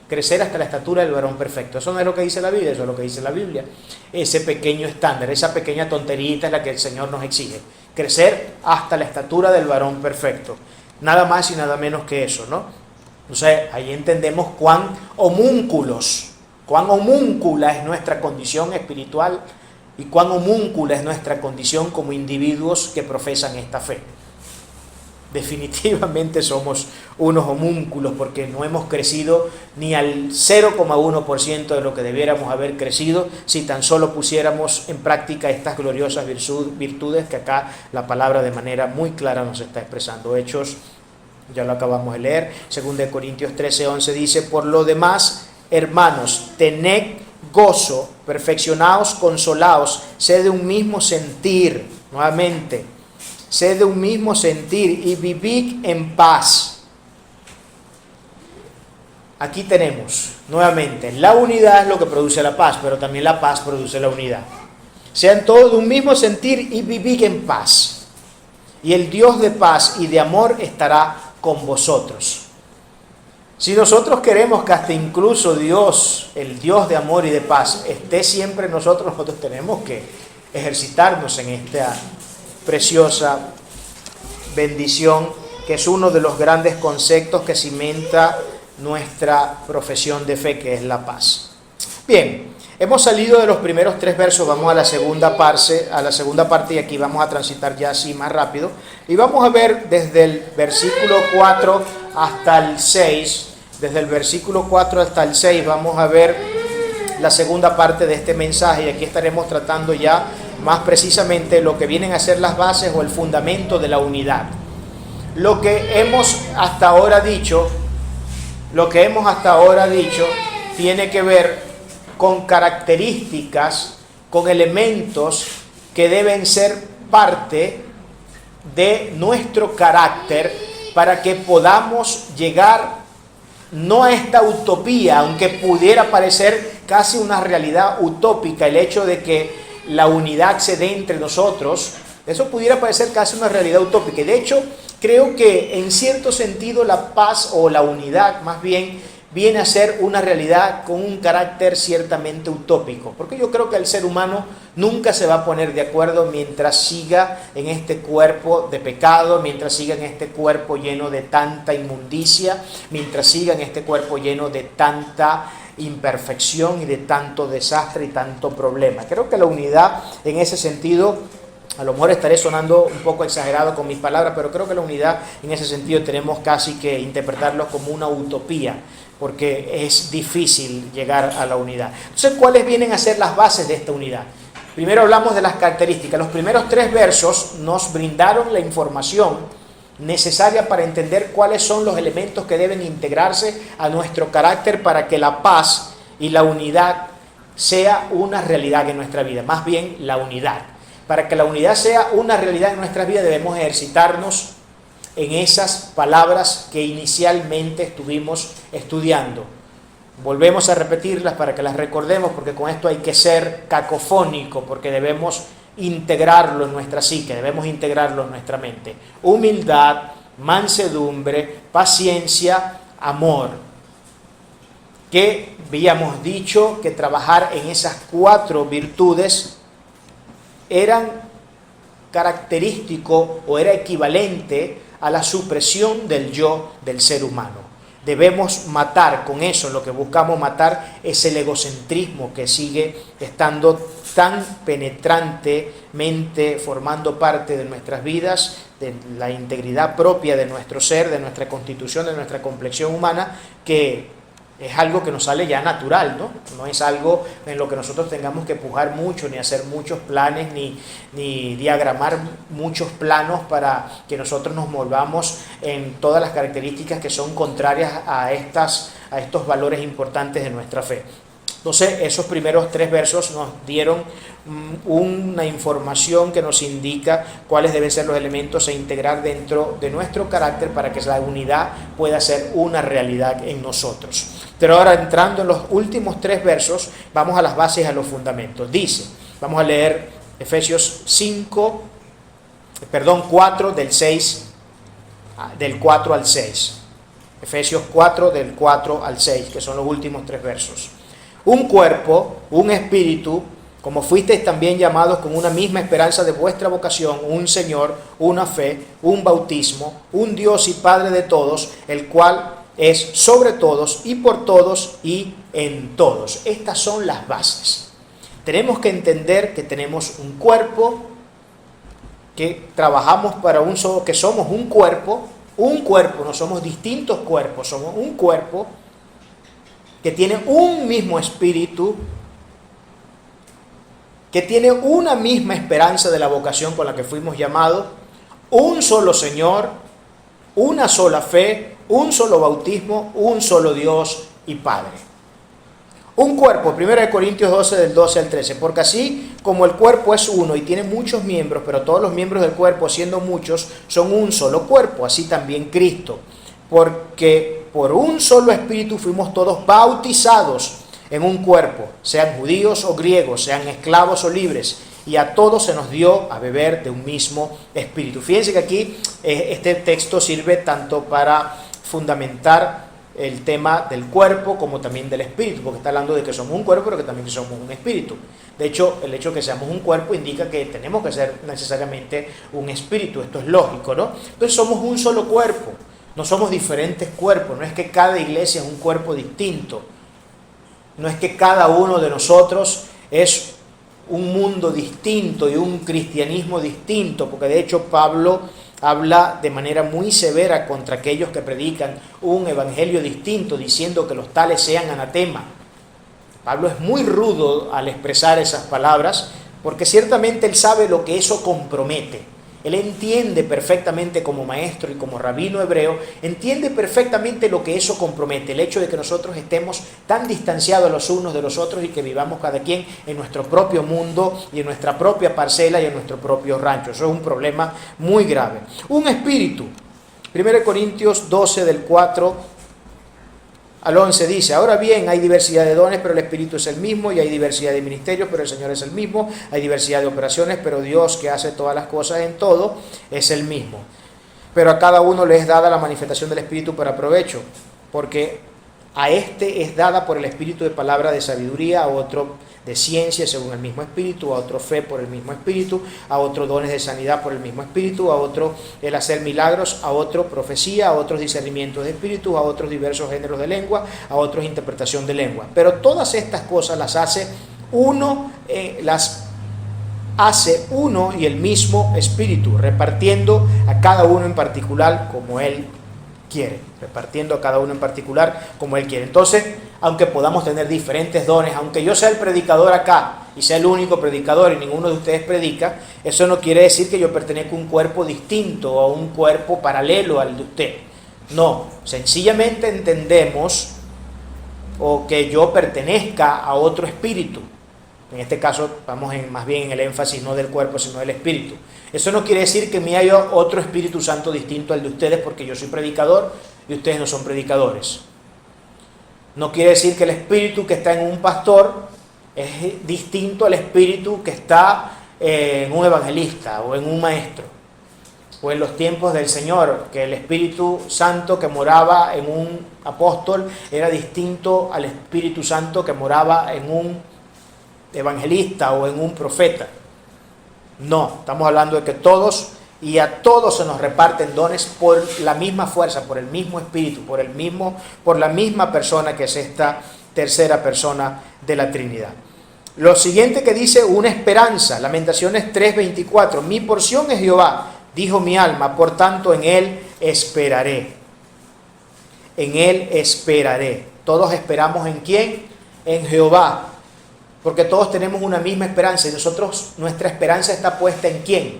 crecer hasta la estatura del varón perfecto. Eso no es lo que dice la Biblia, eso es lo que dice la Biblia. Ese pequeño estándar, esa pequeña tonterita es la que el Señor nos exige. Crecer hasta la estatura del varón perfecto. Nada más y nada menos que eso, ¿no? Entonces ahí entendemos cuán homúncula es nuestra condición espiritual y cuán homúncula es nuestra condición como individuos que profesan esta fe. Definitivamente somos unos homúnculos porque no hemos crecido ni al 0,1% de lo que debiéramos haber crecido si tan solo pusiéramos en práctica estas gloriosas virtudes que acá la palabra de manera muy clara nos está expresando. Hechos, ya lo acabamos de leer, 2 Corintios 13:11 dice: por lo demás, hermanos, tened gozo, perfeccionaos, consolaos, sed de un mismo sentir, nuevamente, sed de un mismo sentir y vivid en paz. Aquí tenemos, nuevamente, la unidad es lo que produce la paz, pero también la paz produce la unidad. Sean todos de un mismo sentir y vivid en paz. Y el Dios de paz y de amor estará con vosotros. Si nosotros queremos que hasta incluso Dios, el Dios de amor y de paz, esté siempre en nosotros tenemos que ejercitarnos en esta preciosa bendición, que es uno de los grandes conceptos que cimenta nuestra profesión de fe, que es la paz. Bien, hemos salido de los primeros 3 versos, vamos a la segunda parte y aquí vamos a transitar ya así más rápido. Y vamos a ver desde el versículo 4 hasta el 6. Desde el versículo 4 hasta el 6 vamos a ver la segunda parte de este mensaje y aquí estaremos tratando ya más precisamente lo que vienen a ser las bases o el fundamento de la unidad. Lo que hemos hasta ahora dicho tiene que ver con características, con elementos que deben ser parte de nuestro carácter para que podamos llegar no a esta utopía, aunque pudiera parecer casi una realidad utópica el hecho de que la unidad se dé entre nosotros, eso pudiera parecer casi una realidad utópica. Y de hecho, creo que en cierto sentido la paz o la unidad más bien viene a ser una realidad con un carácter ciertamente utópico, porque yo creo que el ser humano nunca se va a poner de acuerdo mientras siga en este cuerpo de pecado, mientras siga en este cuerpo lleno de tanta inmundicia, mientras siga en este cuerpo lleno de tanta imperfección y de tanto desastre y tanto problema. Creo que la unidad en ese sentido, a lo mejor estaré sonando un poco exagerado con mis palabras, pero creo que la unidad en ese sentido tenemos casi que interpretarlo como una utopía, porque es difícil llegar a la unidad. Entonces, ¿cuáles vienen a ser las bases de esta unidad? Primero hablamos de las características. Los primeros 3 versos nos brindaron la información necesaria para entender cuáles son los elementos que deben integrarse a nuestro carácter para que la paz y la unidad sea una realidad en nuestra vida, más bien la unidad. Para que la unidad sea una realidad en nuestras vidas debemos ejercitarnos en esas palabras que inicialmente estuvimos estudiando. Volvemos a repetirlas para que las recordemos, porque con esto hay que ser cacofónico, porque debemos integrarlo en nuestra psique, debemos integrarlo en nuestra mente. Humildad, mansedumbre, paciencia, amor. Que habíamos dicho que trabajar en esas 4 virtudes eran característico o era equivalente a la supresión del yo del ser humano. Debemos matar con eso, lo que buscamos matar es el egocentrismo que sigue estando tan penetrantemente formando parte de nuestras vidas, de la integridad propia de nuestro ser, de nuestra constitución, de nuestra complexión humana, que es algo que nos sale ya natural, ¿no? No es algo en lo que nosotros tengamos que pujar mucho, ni hacer muchos planes, ni diagramar muchos planos para que nosotros nos movamos en todas las características que son contrarias a estos valores importantes de nuestra fe. Entonces, esos primeros 3 versos nos dieron una información que nos indica cuáles deben ser los elementos a integrar dentro de nuestro carácter para que la unidad pueda ser una realidad en nosotros. Pero ahora, entrando en los últimos 3 versos, vamos a las bases, a los fundamentos. Dice, vamos a leer Efesios 4 del 4 al 6. Efesios 4 del 4 al 6, que son los últimos 3 versos. Un cuerpo, un espíritu, como fuisteis también llamados con una misma esperanza de vuestra vocación, un Señor, una fe, un bautismo, un Dios y Padre de todos, el cual es sobre todos y por todos y en todos. Estas son las bases. Tenemos que entender que tenemos un cuerpo, que trabajamos para un solo, que somos un cuerpo, no somos distintos cuerpos, somos un cuerpo que tiene un mismo espíritu, que tiene una misma esperanza de la vocación con la que fuimos llamados, un solo Señor, una sola fe, un solo bautismo, un solo Dios y Padre. Un cuerpo, 1 Corintios 12 del 12 al 13, porque así como el cuerpo es uno y tiene muchos miembros, pero todos los miembros del cuerpo, siendo muchos, son un solo cuerpo, así también Cristo. Porque por un solo espíritu fuimos todos bautizados en un cuerpo, sean judíos o griegos, sean esclavos o libres, y a todos se nos dio a beber de un mismo espíritu. Fíjense que aquí este texto sirve tanto para fundamentar el tema del cuerpo como también del espíritu, porque está hablando de que somos un cuerpo, pero que también somos un espíritu. De hecho, el hecho de que seamos un cuerpo indica que tenemos que ser necesariamente un espíritu. Esto es lógico, ¿no? Entonces somos un solo cuerpo. No somos diferentes cuerpos, no es que cada iglesia es un cuerpo distinto, no es que cada uno de nosotros es un mundo distinto y un cristianismo distinto, porque de hecho Pablo habla de manera muy severa contra aquellos que predican un evangelio distinto, diciendo que los tales sean anatema. Pablo es muy rudo al expresar esas palabras, porque ciertamente él sabe lo que eso compromete. Él entiende perfectamente como maestro y como rabino hebreo, entiende perfectamente lo que eso compromete, el hecho de que nosotros estemos tan distanciados los unos de los otros y que vivamos cada quien en nuestro propio mundo y en nuestra propia parcela y en nuestro propio rancho. Eso es un problema muy grave. Un espíritu. 1 Corintios 12 del 4 al 11 dice, ahora bien, hay diversidad de dones, pero el Espíritu es el mismo, y hay diversidad de ministerios, pero el Señor es el mismo, hay diversidad de operaciones, pero Dios que hace todas las cosas en todo, es el mismo. Pero a cada uno le es dada la manifestación del Espíritu para provecho, porque a este es dada por el Espíritu de palabra de sabiduría, a otro de ciencia según el mismo Espíritu, a otro fe por el mismo Espíritu, a otro dones de sanidad por el mismo Espíritu, a otro el hacer milagros, a otro profecía, a otros discernimientos de espíritu, a otros diversos géneros de lengua, a otros interpretación de lengua. Pero todas estas cosas las hace uno y el mismo Espíritu, repartiendo a cada uno en particular como Él quiere, repartiendo a cada uno en particular como Él quiere. Entonces, aunque podamos tener diferentes dones, aunque yo sea el predicador acá y sea el único predicador y ninguno de ustedes predica, eso no quiere decir que yo pertenezca a un cuerpo distinto o a un cuerpo paralelo al de usted. No, sencillamente entendemos o que yo pertenezca a otro espíritu. En este caso vamos más bien en el énfasis no del cuerpo sino del espíritu. Eso no quiere decir que me haya otro Espíritu Santo distinto al de ustedes porque yo soy predicador y ustedes no son predicadores. No quiere decir que el espíritu que está en un pastor es distinto al espíritu que está en un evangelista o en un maestro. O en los tiempos del Señor, que el Espíritu Santo que moraba en un apóstol era distinto al Espíritu Santo que moraba en un evangelista o en un profeta. No, estamos hablando de que todos y a todos se nos reparten dones por la misma fuerza, por el mismo Espíritu, por la misma persona que es esta tercera persona de la Trinidad. Lo siguiente que dice, una esperanza, Lamentaciones 3:24, mi porción es Jehová, dijo mi alma, por tanto en Él esperaré. En Él esperaré. Todos esperamos ¿en quién? En Jehová. Porque todos tenemos una misma esperanza y nuestra esperanza está puesta ¿en quién?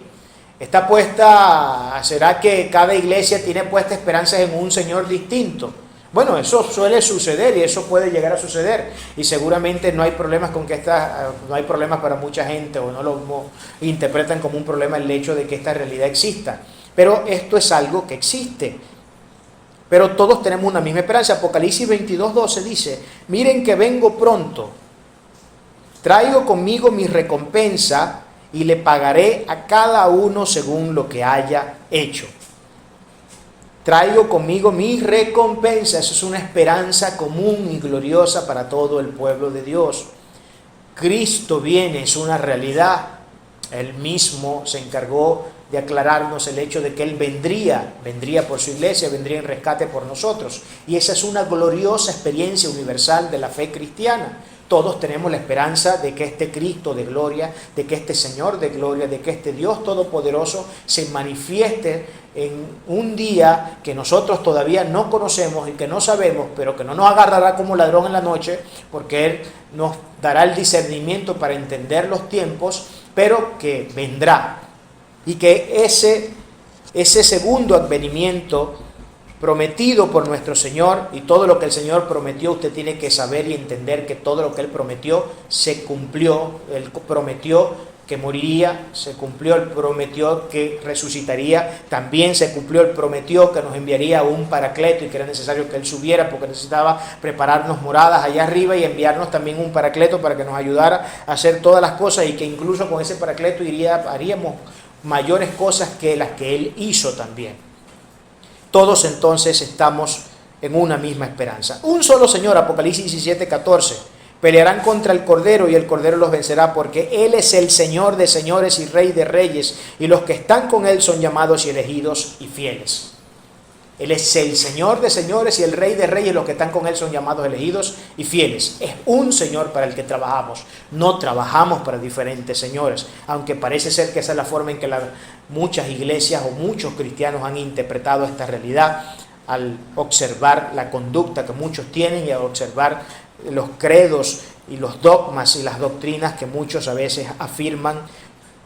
Está puesta, ¿será que cada iglesia tiene puesta esperanza en un Señor distinto? Bueno, eso suele suceder y eso puede llegar a suceder y seguramente no hay problemas no hay problemas para mucha gente o no lo interpretan como un problema el hecho de que esta realidad exista. Pero esto es algo que existe. Pero todos tenemos una misma esperanza. Apocalipsis 22:12 dice, miren que vengo pronto, traigo conmigo mi recompensa y le pagaré a cada uno según lo que haya hecho. Traigo conmigo mi recompensa. Eso es una esperanza común y gloriosa para todo el pueblo de Dios. Cristo viene, es una realidad. Él mismo se encargó de aclararnos el hecho de que Él vendría por su iglesia, vendría en rescate por nosotros. Y esa es una gloriosa experiencia universal de la fe cristiana. Todos tenemos la esperanza de que este Cristo de gloria, de que este Señor de gloria, de que este Dios todopoderoso se manifieste en un día que nosotros todavía no conocemos y que no sabemos, pero que no nos agarrará como ladrón en la noche, porque Él nos dará el discernimiento para entender los tiempos, pero que vendrá. Y que ese segundo advenimiento prometido por nuestro Señor, y todo lo que el Señor prometió, usted tiene que saber y entender que todo lo que Él prometió se cumplió. Él prometió que moriría, se cumplió, Él prometió que resucitaría, también se cumplió, Él prometió que nos enviaría un paracleto y que era necesario que Él subiera porque necesitaba prepararnos moradas allá arriba y enviarnos también un paracleto para que nos ayudara a hacer todas las cosas y que incluso con ese paracleto haríamos mayores cosas que las que Él hizo también. Todos entonces estamos en una misma esperanza. Un solo Señor, Apocalipsis 17:14, pelearán contra el Cordero y el Cordero los vencerá porque Él es el Señor de señores y Rey de reyes y los que están con Él son llamados y elegidos y fieles. Él es el Señor de señores y el Rey de reyes, los que están con Él son llamados, elegidos y fieles. Es un Señor para el que trabajamos. No trabajamos para diferentes señores, aunque parece ser que esa es la forma en que muchas iglesias o muchos cristianos han interpretado esta realidad al observar la conducta que muchos tienen y al observar los credos y los dogmas y las doctrinas que muchos a veces afirman,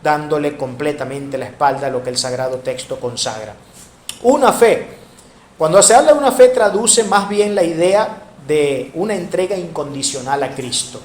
dándole completamente la espalda a lo que el Sagrado Texto consagra. Una fe. Cuando se habla de una fe, traduce más bien la idea de una entrega incondicional a Cristo.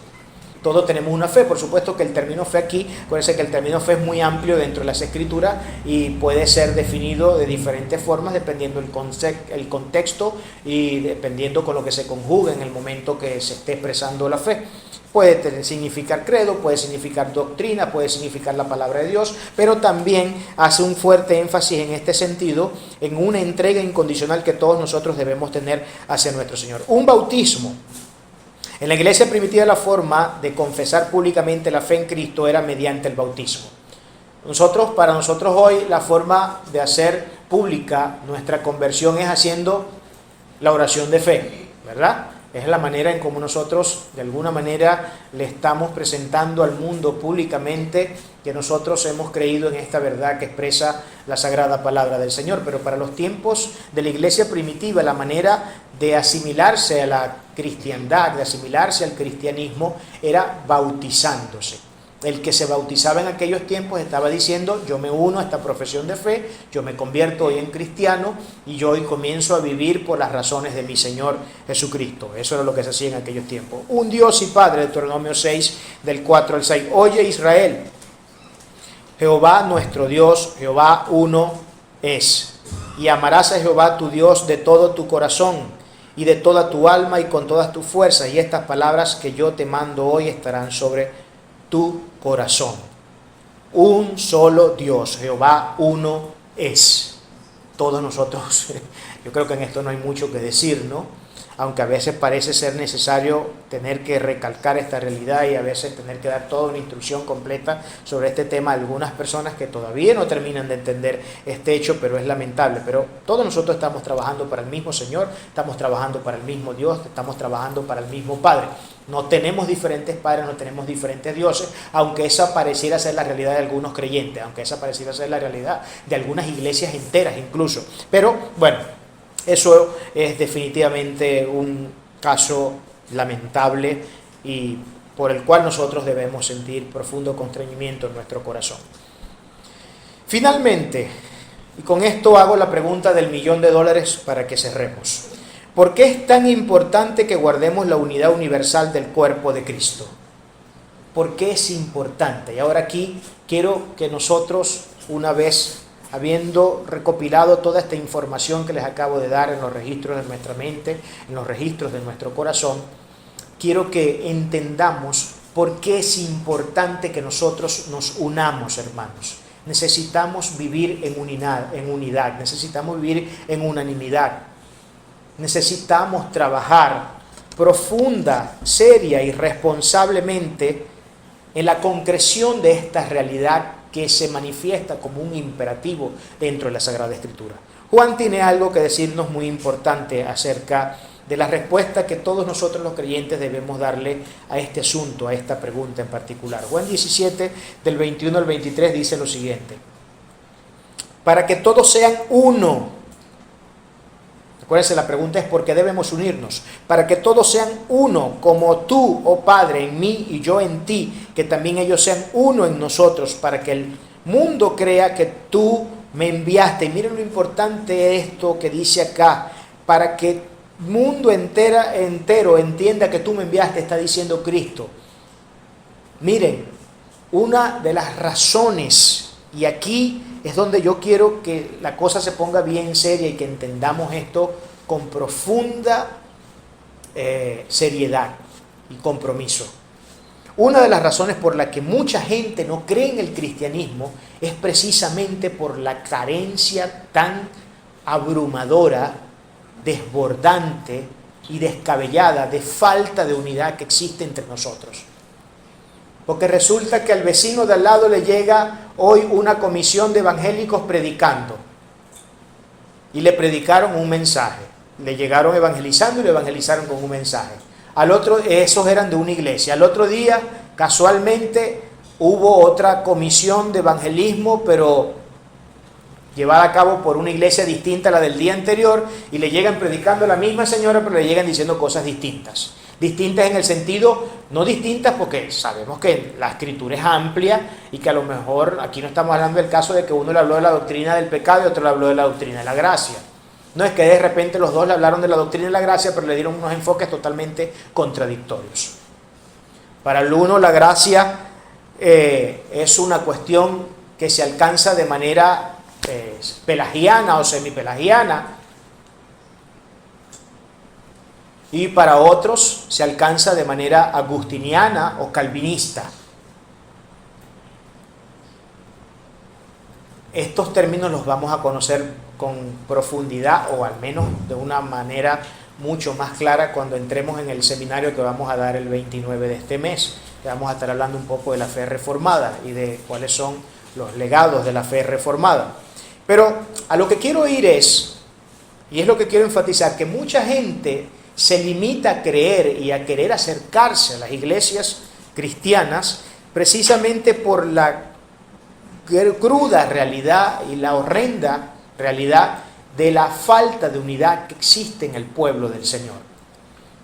Todos tenemos una fe, por supuesto que el término fe aquí, acuérdense que el término fe es muy amplio dentro de las Escrituras y puede ser definido de diferentes formas dependiendo el contexto y dependiendo con lo que se conjuga en el momento que se esté expresando la fe. Puede significar credo, puede significar doctrina, puede significar la palabra de Dios, pero también hace un fuerte énfasis en este sentido, en una entrega incondicional que todos nosotros debemos tener hacia nuestro Señor. Un bautismo. En la iglesia primitiva la forma de confesar públicamente la fe en Cristo era mediante el bautismo. Para nosotros hoy la forma de hacer pública nuestra conversión es haciendo la oración de fe, ¿verdad? Es la manera en cómo nosotros de alguna manera le estamos presentando al mundo públicamente que nosotros hemos creído en esta verdad que expresa la sagrada palabra del Señor. Pero para los tiempos de la iglesia primitiva, la manera de asimilarse a la cristiandad, de asimilarse al cristianismo, era bautizándose. El que se bautizaba en aquellos tiempos estaba diciendo: yo me uno a esta profesión de fe, yo me convierto hoy en cristiano y yo hoy comienzo a vivir por las razones de mi Señor Jesucristo. Eso era lo que se hacía en aquellos tiempos. Un Dios y Padre, Deuteronomio 6, del 4 al 6. Oye Israel, Jehová nuestro Dios, Jehová uno es. Y amarás a Jehová tu Dios de todo tu corazón y de toda tu alma y con todas tus fuerzas, y estas palabras que yo te mando hoy estarán sobre tu corazón. Un solo Dios, Jehová uno es. Todos nosotros, yo creo que en esto no hay mucho que decir, ¿no? Aunque a veces parece ser necesario tener que recalcar esta realidad y a veces tener que dar toda una instrucción completa sobre este tema a algunas personas que todavía no terminan de entender este hecho, pero es lamentable. Pero todos nosotros estamos trabajando para el mismo Señor, estamos trabajando para el mismo Dios, estamos trabajando para el mismo Padre. No tenemos diferentes padres, no tenemos diferentes dioses, aunque esa pareciera ser la realidad de algunos creyentes, aunque esa pareciera ser la realidad de algunas iglesias enteras incluso. Pero bueno, eso es definitivamente un caso lamentable y por el cual nosotros debemos sentir profundo constreñimiento en nuestro corazón. Finalmente, y con esto hago la pregunta del $1.000.000 para que cerremos. ¿Por qué es tan importante que guardemos la unidad universal del cuerpo de Cristo? ¿Por qué es importante? Y ahora aquí quiero que nosotros, una vez habiendo recopilado toda esta información que les acabo de dar en los registros de nuestra mente, en los registros de nuestro corazón, quiero que entendamos por qué es importante que nosotros nos unamos, hermanos. Necesitamos vivir en unidad, necesitamos vivir en unanimidad. Necesitamos trabajar profunda, seria y responsablemente en la concreción de esta realidad que se manifiesta como un imperativo dentro de la Sagrada Escritura. Juan tiene algo que decirnos muy importante acerca de la respuesta que todos nosotros los creyentes debemos darle a este asunto, a esta pregunta en particular. Juan 17, del 21 al 23 dice lo siguiente: para que todos sean uno. Acuérdense, la pregunta es ¿por qué debemos unirnos? Para que todos sean uno, como tú, oh Padre, en mí y yo en ti, que también ellos sean uno en nosotros, para que el mundo crea que tú me enviaste. Y miren lo importante esto que dice acá, para que el mundo entero entienda que tú me enviaste, está diciendo Cristo. Miren, una de las razones, y aquí es donde yo quiero que la cosa se ponga bien seria y que entendamos esto con profunda seriedad y compromiso. Una de las razones por la que mucha gente no cree en el cristianismo es precisamente por la carencia tan abrumadora, desbordante y descabellada de falta de unidad que existe entre nosotros. Porque resulta que al vecino de al lado le llega hoy una comisión de evangélicos predicando. Y le predicaron un mensaje. Le llegaron evangelizando y le evangelizaron con un mensaje. Al otro, esos eran de una iglesia. Al otro día, casualmente, hubo otra comisión de evangelismo, pero llevada a cabo por una iglesia distinta a la del día anterior. Y le llegan predicando a la misma señora, pero le llegan diciendo cosas distintas. Distintas en el sentido, no distintas porque sabemos que la escritura es amplia y que a lo mejor aquí no estamos hablando del caso de que uno le habló de la doctrina del pecado y otro le habló de la doctrina de la gracia. No es que de repente los dos le hablaron de la doctrina de la gracia, pero le dieron unos enfoques totalmente contradictorios. Para el uno la gracia es una cuestión que se alcanza de manera pelagiana o semipelagiana, y para otros se alcanza de manera agustiniana o calvinista. Estos términos los vamos a conocer con profundidad o al menos de una manera mucho más clara cuando entremos en el seminario que vamos a dar el 29 de este mes. Vamos a estar hablando un poco de la fe reformada y de cuáles son los legados de la fe reformada. Pero a lo que quiero ir es, y es lo que quiero enfatizar, que mucha gente se limita a creer y a querer acercarse a las iglesias cristianas precisamente por la cruda realidad y la horrenda realidad de la falta de unidad que existe en el pueblo del Señor.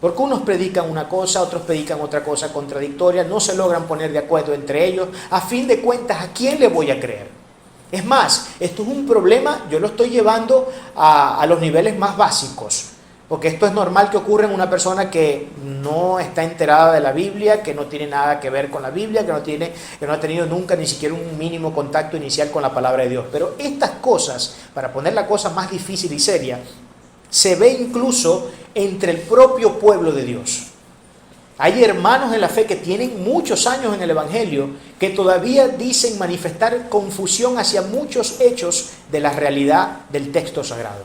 Porque unos predican una cosa, otros predican otra cosa contradictoria, no se logran poner de acuerdo entre ellos. A fin de cuentas, ¿a quién le voy a creer? Es más, esto es un problema, yo lo estoy llevando a los niveles más básicos. Porque esto es normal que ocurra en una persona que no está enterada de la Biblia, que no tiene nada que ver con la Biblia, que no ha tenido nunca ni siquiera un mínimo contacto inicial con la palabra de Dios. Pero estas cosas, para poner la cosa más difícil y seria, se ve incluso entre el propio pueblo de Dios. Hay hermanos en la fe que tienen muchos años en el Evangelio que todavía dicen manifestar confusión hacia muchos hechos de la realidad del texto sagrado.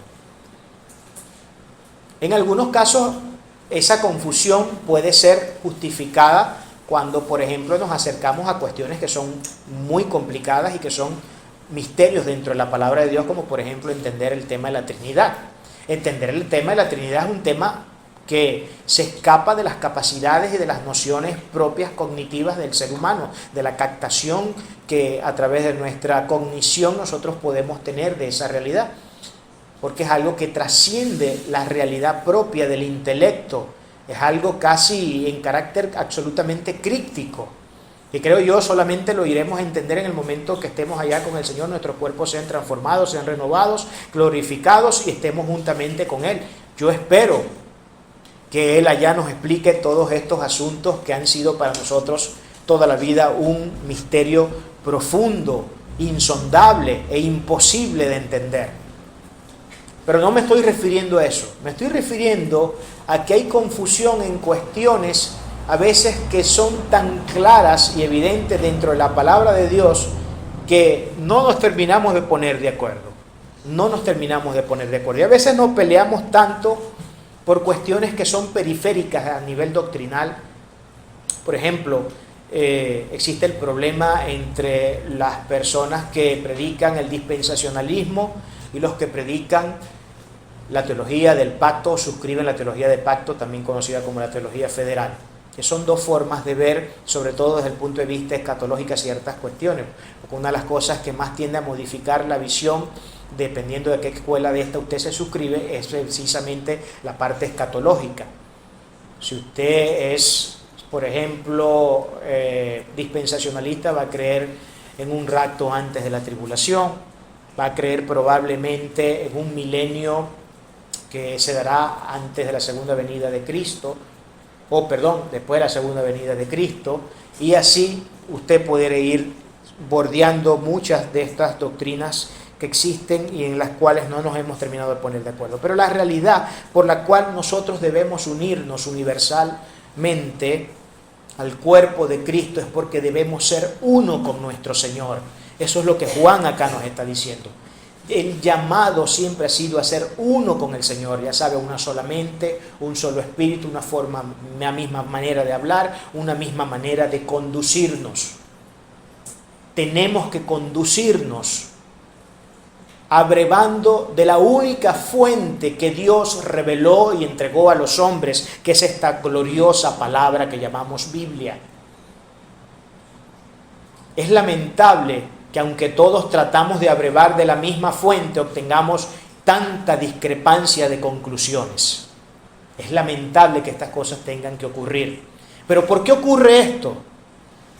En algunos casos, esa confusión puede ser justificada cuando, por ejemplo, nos acercamos a cuestiones que son muy complicadas y que son misterios dentro de la palabra de Dios, como por ejemplo entender el tema de la Trinidad. Entender el tema de la Trinidad es un tema que se escapa de las capacidades y de las nociones propias cognitivas del ser humano, de la captación que a través de nuestra cognición nosotros podemos tener de esa realidad, porque es algo que trasciende la realidad propia del intelecto, es algo casi en carácter absolutamente críptico, y creo yo solamente lo iremos a entender en el momento que estemos allá con el Señor, nuestros cuerpos sean transformados, sean renovados, glorificados y estemos juntamente con Él. Yo espero que Él allá nos explique todos estos asuntos que han sido para nosotros toda la vida un misterio profundo, insondable e imposible de entender. Pero no me estoy refiriendo a eso, me estoy refiriendo a que hay confusión en cuestiones a veces que son tan claras y evidentes dentro de la palabra de Dios que no nos terminamos de poner de acuerdo. No nos terminamos de poner de acuerdo. Y a veces nos peleamos tanto por cuestiones que son periféricas a nivel doctrinal. Por ejemplo, existe el problema entre las personas que predican el dispensacionalismo y los que predican la teología del pacto, o suscriben la teología del pacto, también conocida como la teología federal, que son dos formas de ver, sobre todo desde el punto de vista escatológico, ciertas cuestiones. Porque una de las cosas que más tiende a modificar la visión, dependiendo de qué escuela de esta usted se suscribe, es precisamente la parte escatológica. Si usted es, por ejemplo, dispensacionalista, va a creer en un rapto antes de la tribulación, va a creer probablemente en un milenio que se dará antes de la segunda venida de Cristo, después de la segunda venida de Cristo, y así usted podrá ir bordeando muchas de estas doctrinas que existen y en las cuales no nos hemos terminado de poner de acuerdo. Pero la realidad por la cual nosotros debemos unirnos universalmente al cuerpo de Cristo es porque debemos ser uno con nuestro Señor. Eso es lo que Juan acá nos está diciendo. El llamado siempre ha sido a ser uno con el Señor, ya sabe, una sola mente, un solo espíritu, una misma manera de hablar, una misma manera de conducirnos. Tenemos que conducirnos abrevando de la única fuente que Dios reveló y entregó a los hombres, que es esta gloriosa palabra que llamamos Biblia. Es lamentable que aunque todos tratamos de abrevar de la misma fuente, obtengamos tanta discrepancia de conclusiones. Es lamentable que estas cosas tengan que ocurrir. ¿Pero por qué ocurre esto?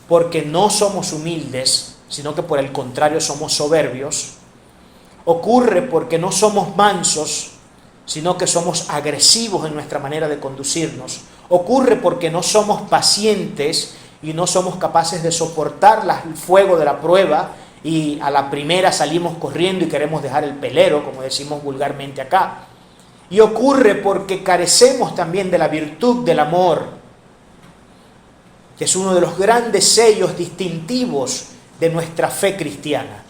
Porque no somos humildes, sino que por el contrario somos soberbios. Ocurre porque no somos mansos, sino que somos agresivos en nuestra manera de conducirnos. Ocurre porque no somos pacientes y no somos capaces de soportar el fuego de la prueba, y a la primera salimos corriendo y queremos dejar el pelero, como decimos vulgarmente acá. Y ocurre porque carecemos también de la virtud del amor, que es uno de los grandes sellos distintivos de nuestra fe cristiana.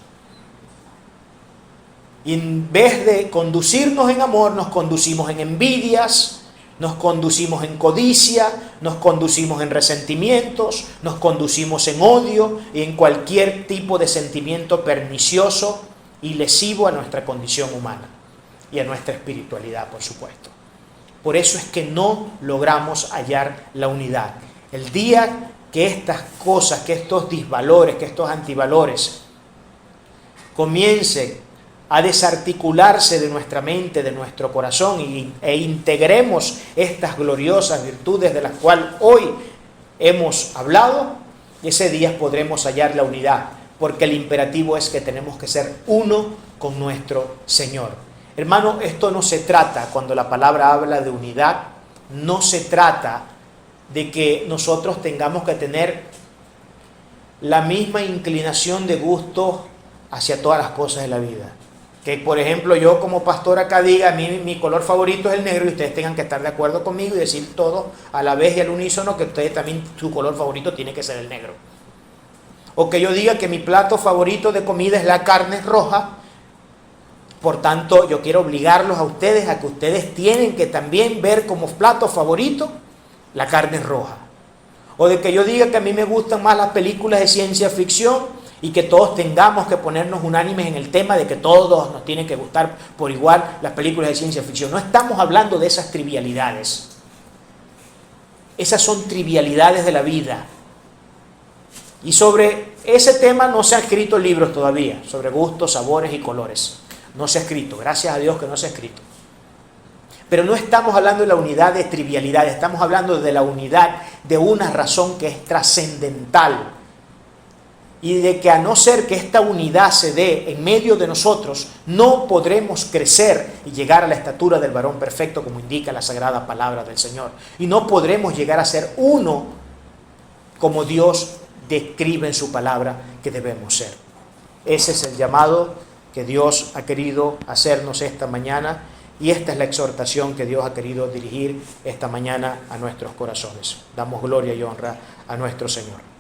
Y en vez de conducirnos en amor, nos conducimos en envidias, nos conducimos en codicia, nos conducimos en resentimientos, nos conducimos en odio y en cualquier tipo de sentimiento pernicioso y lesivo a nuestra condición humana y a nuestra espiritualidad, por supuesto. Por eso es que no logramos hallar la unidad. El día que estas cosas, que estos disvalores, que estos antivalores comiencen a desarticularse de nuestra mente, de nuestro corazón e integremos estas gloriosas virtudes de las cuales hoy hemos hablado, ese día podremos hallar la unidad, porque el imperativo es que tenemos que ser uno con nuestro Señor. Hermano, esto no se trata, cuando la palabra habla de unidad, no se trata de que nosotros tengamos que tener la misma inclinación de gusto hacia todas las cosas de la vida. Que, por ejemplo, yo como pastor acá diga, a mí mi color favorito es el negro, y ustedes tengan que estar de acuerdo conmigo y decir todo a la vez y al unísono que ustedes también, su color favorito tiene que ser el negro. O que yo diga que mi plato favorito de comida es la carne roja, por tanto yo quiero obligarlos a ustedes a que ustedes tienen que también ver como plato favorito la carne roja. O de que yo diga que a mí me gustan más las películas de ciencia ficción, y que todos tengamos que ponernos unánimes en el tema de que todos nos tienen que gustar por igual las películas de ciencia ficción. No estamos hablando de esas trivialidades. Esas son trivialidades de la vida. Y sobre ese tema no se han escrito libros todavía, sobre gustos, sabores y colores. No se ha escrito, gracias a Dios que no se ha escrito. Pero no estamos hablando de la unidad de trivialidades, estamos hablando de la unidad de una razón que es trascendental. Y de que a no ser que esta unidad se dé en medio de nosotros, no podremos crecer y llegar a la estatura del varón perfecto, como indica la sagrada palabra del Señor. Y no podremos llegar a ser uno como Dios describe en su palabra que debemos ser. Ese es el llamado que Dios ha querido hacernos esta mañana, y esta es la exhortación que Dios ha querido dirigir esta mañana a nuestros corazones. Damos gloria y honra a nuestro Señor.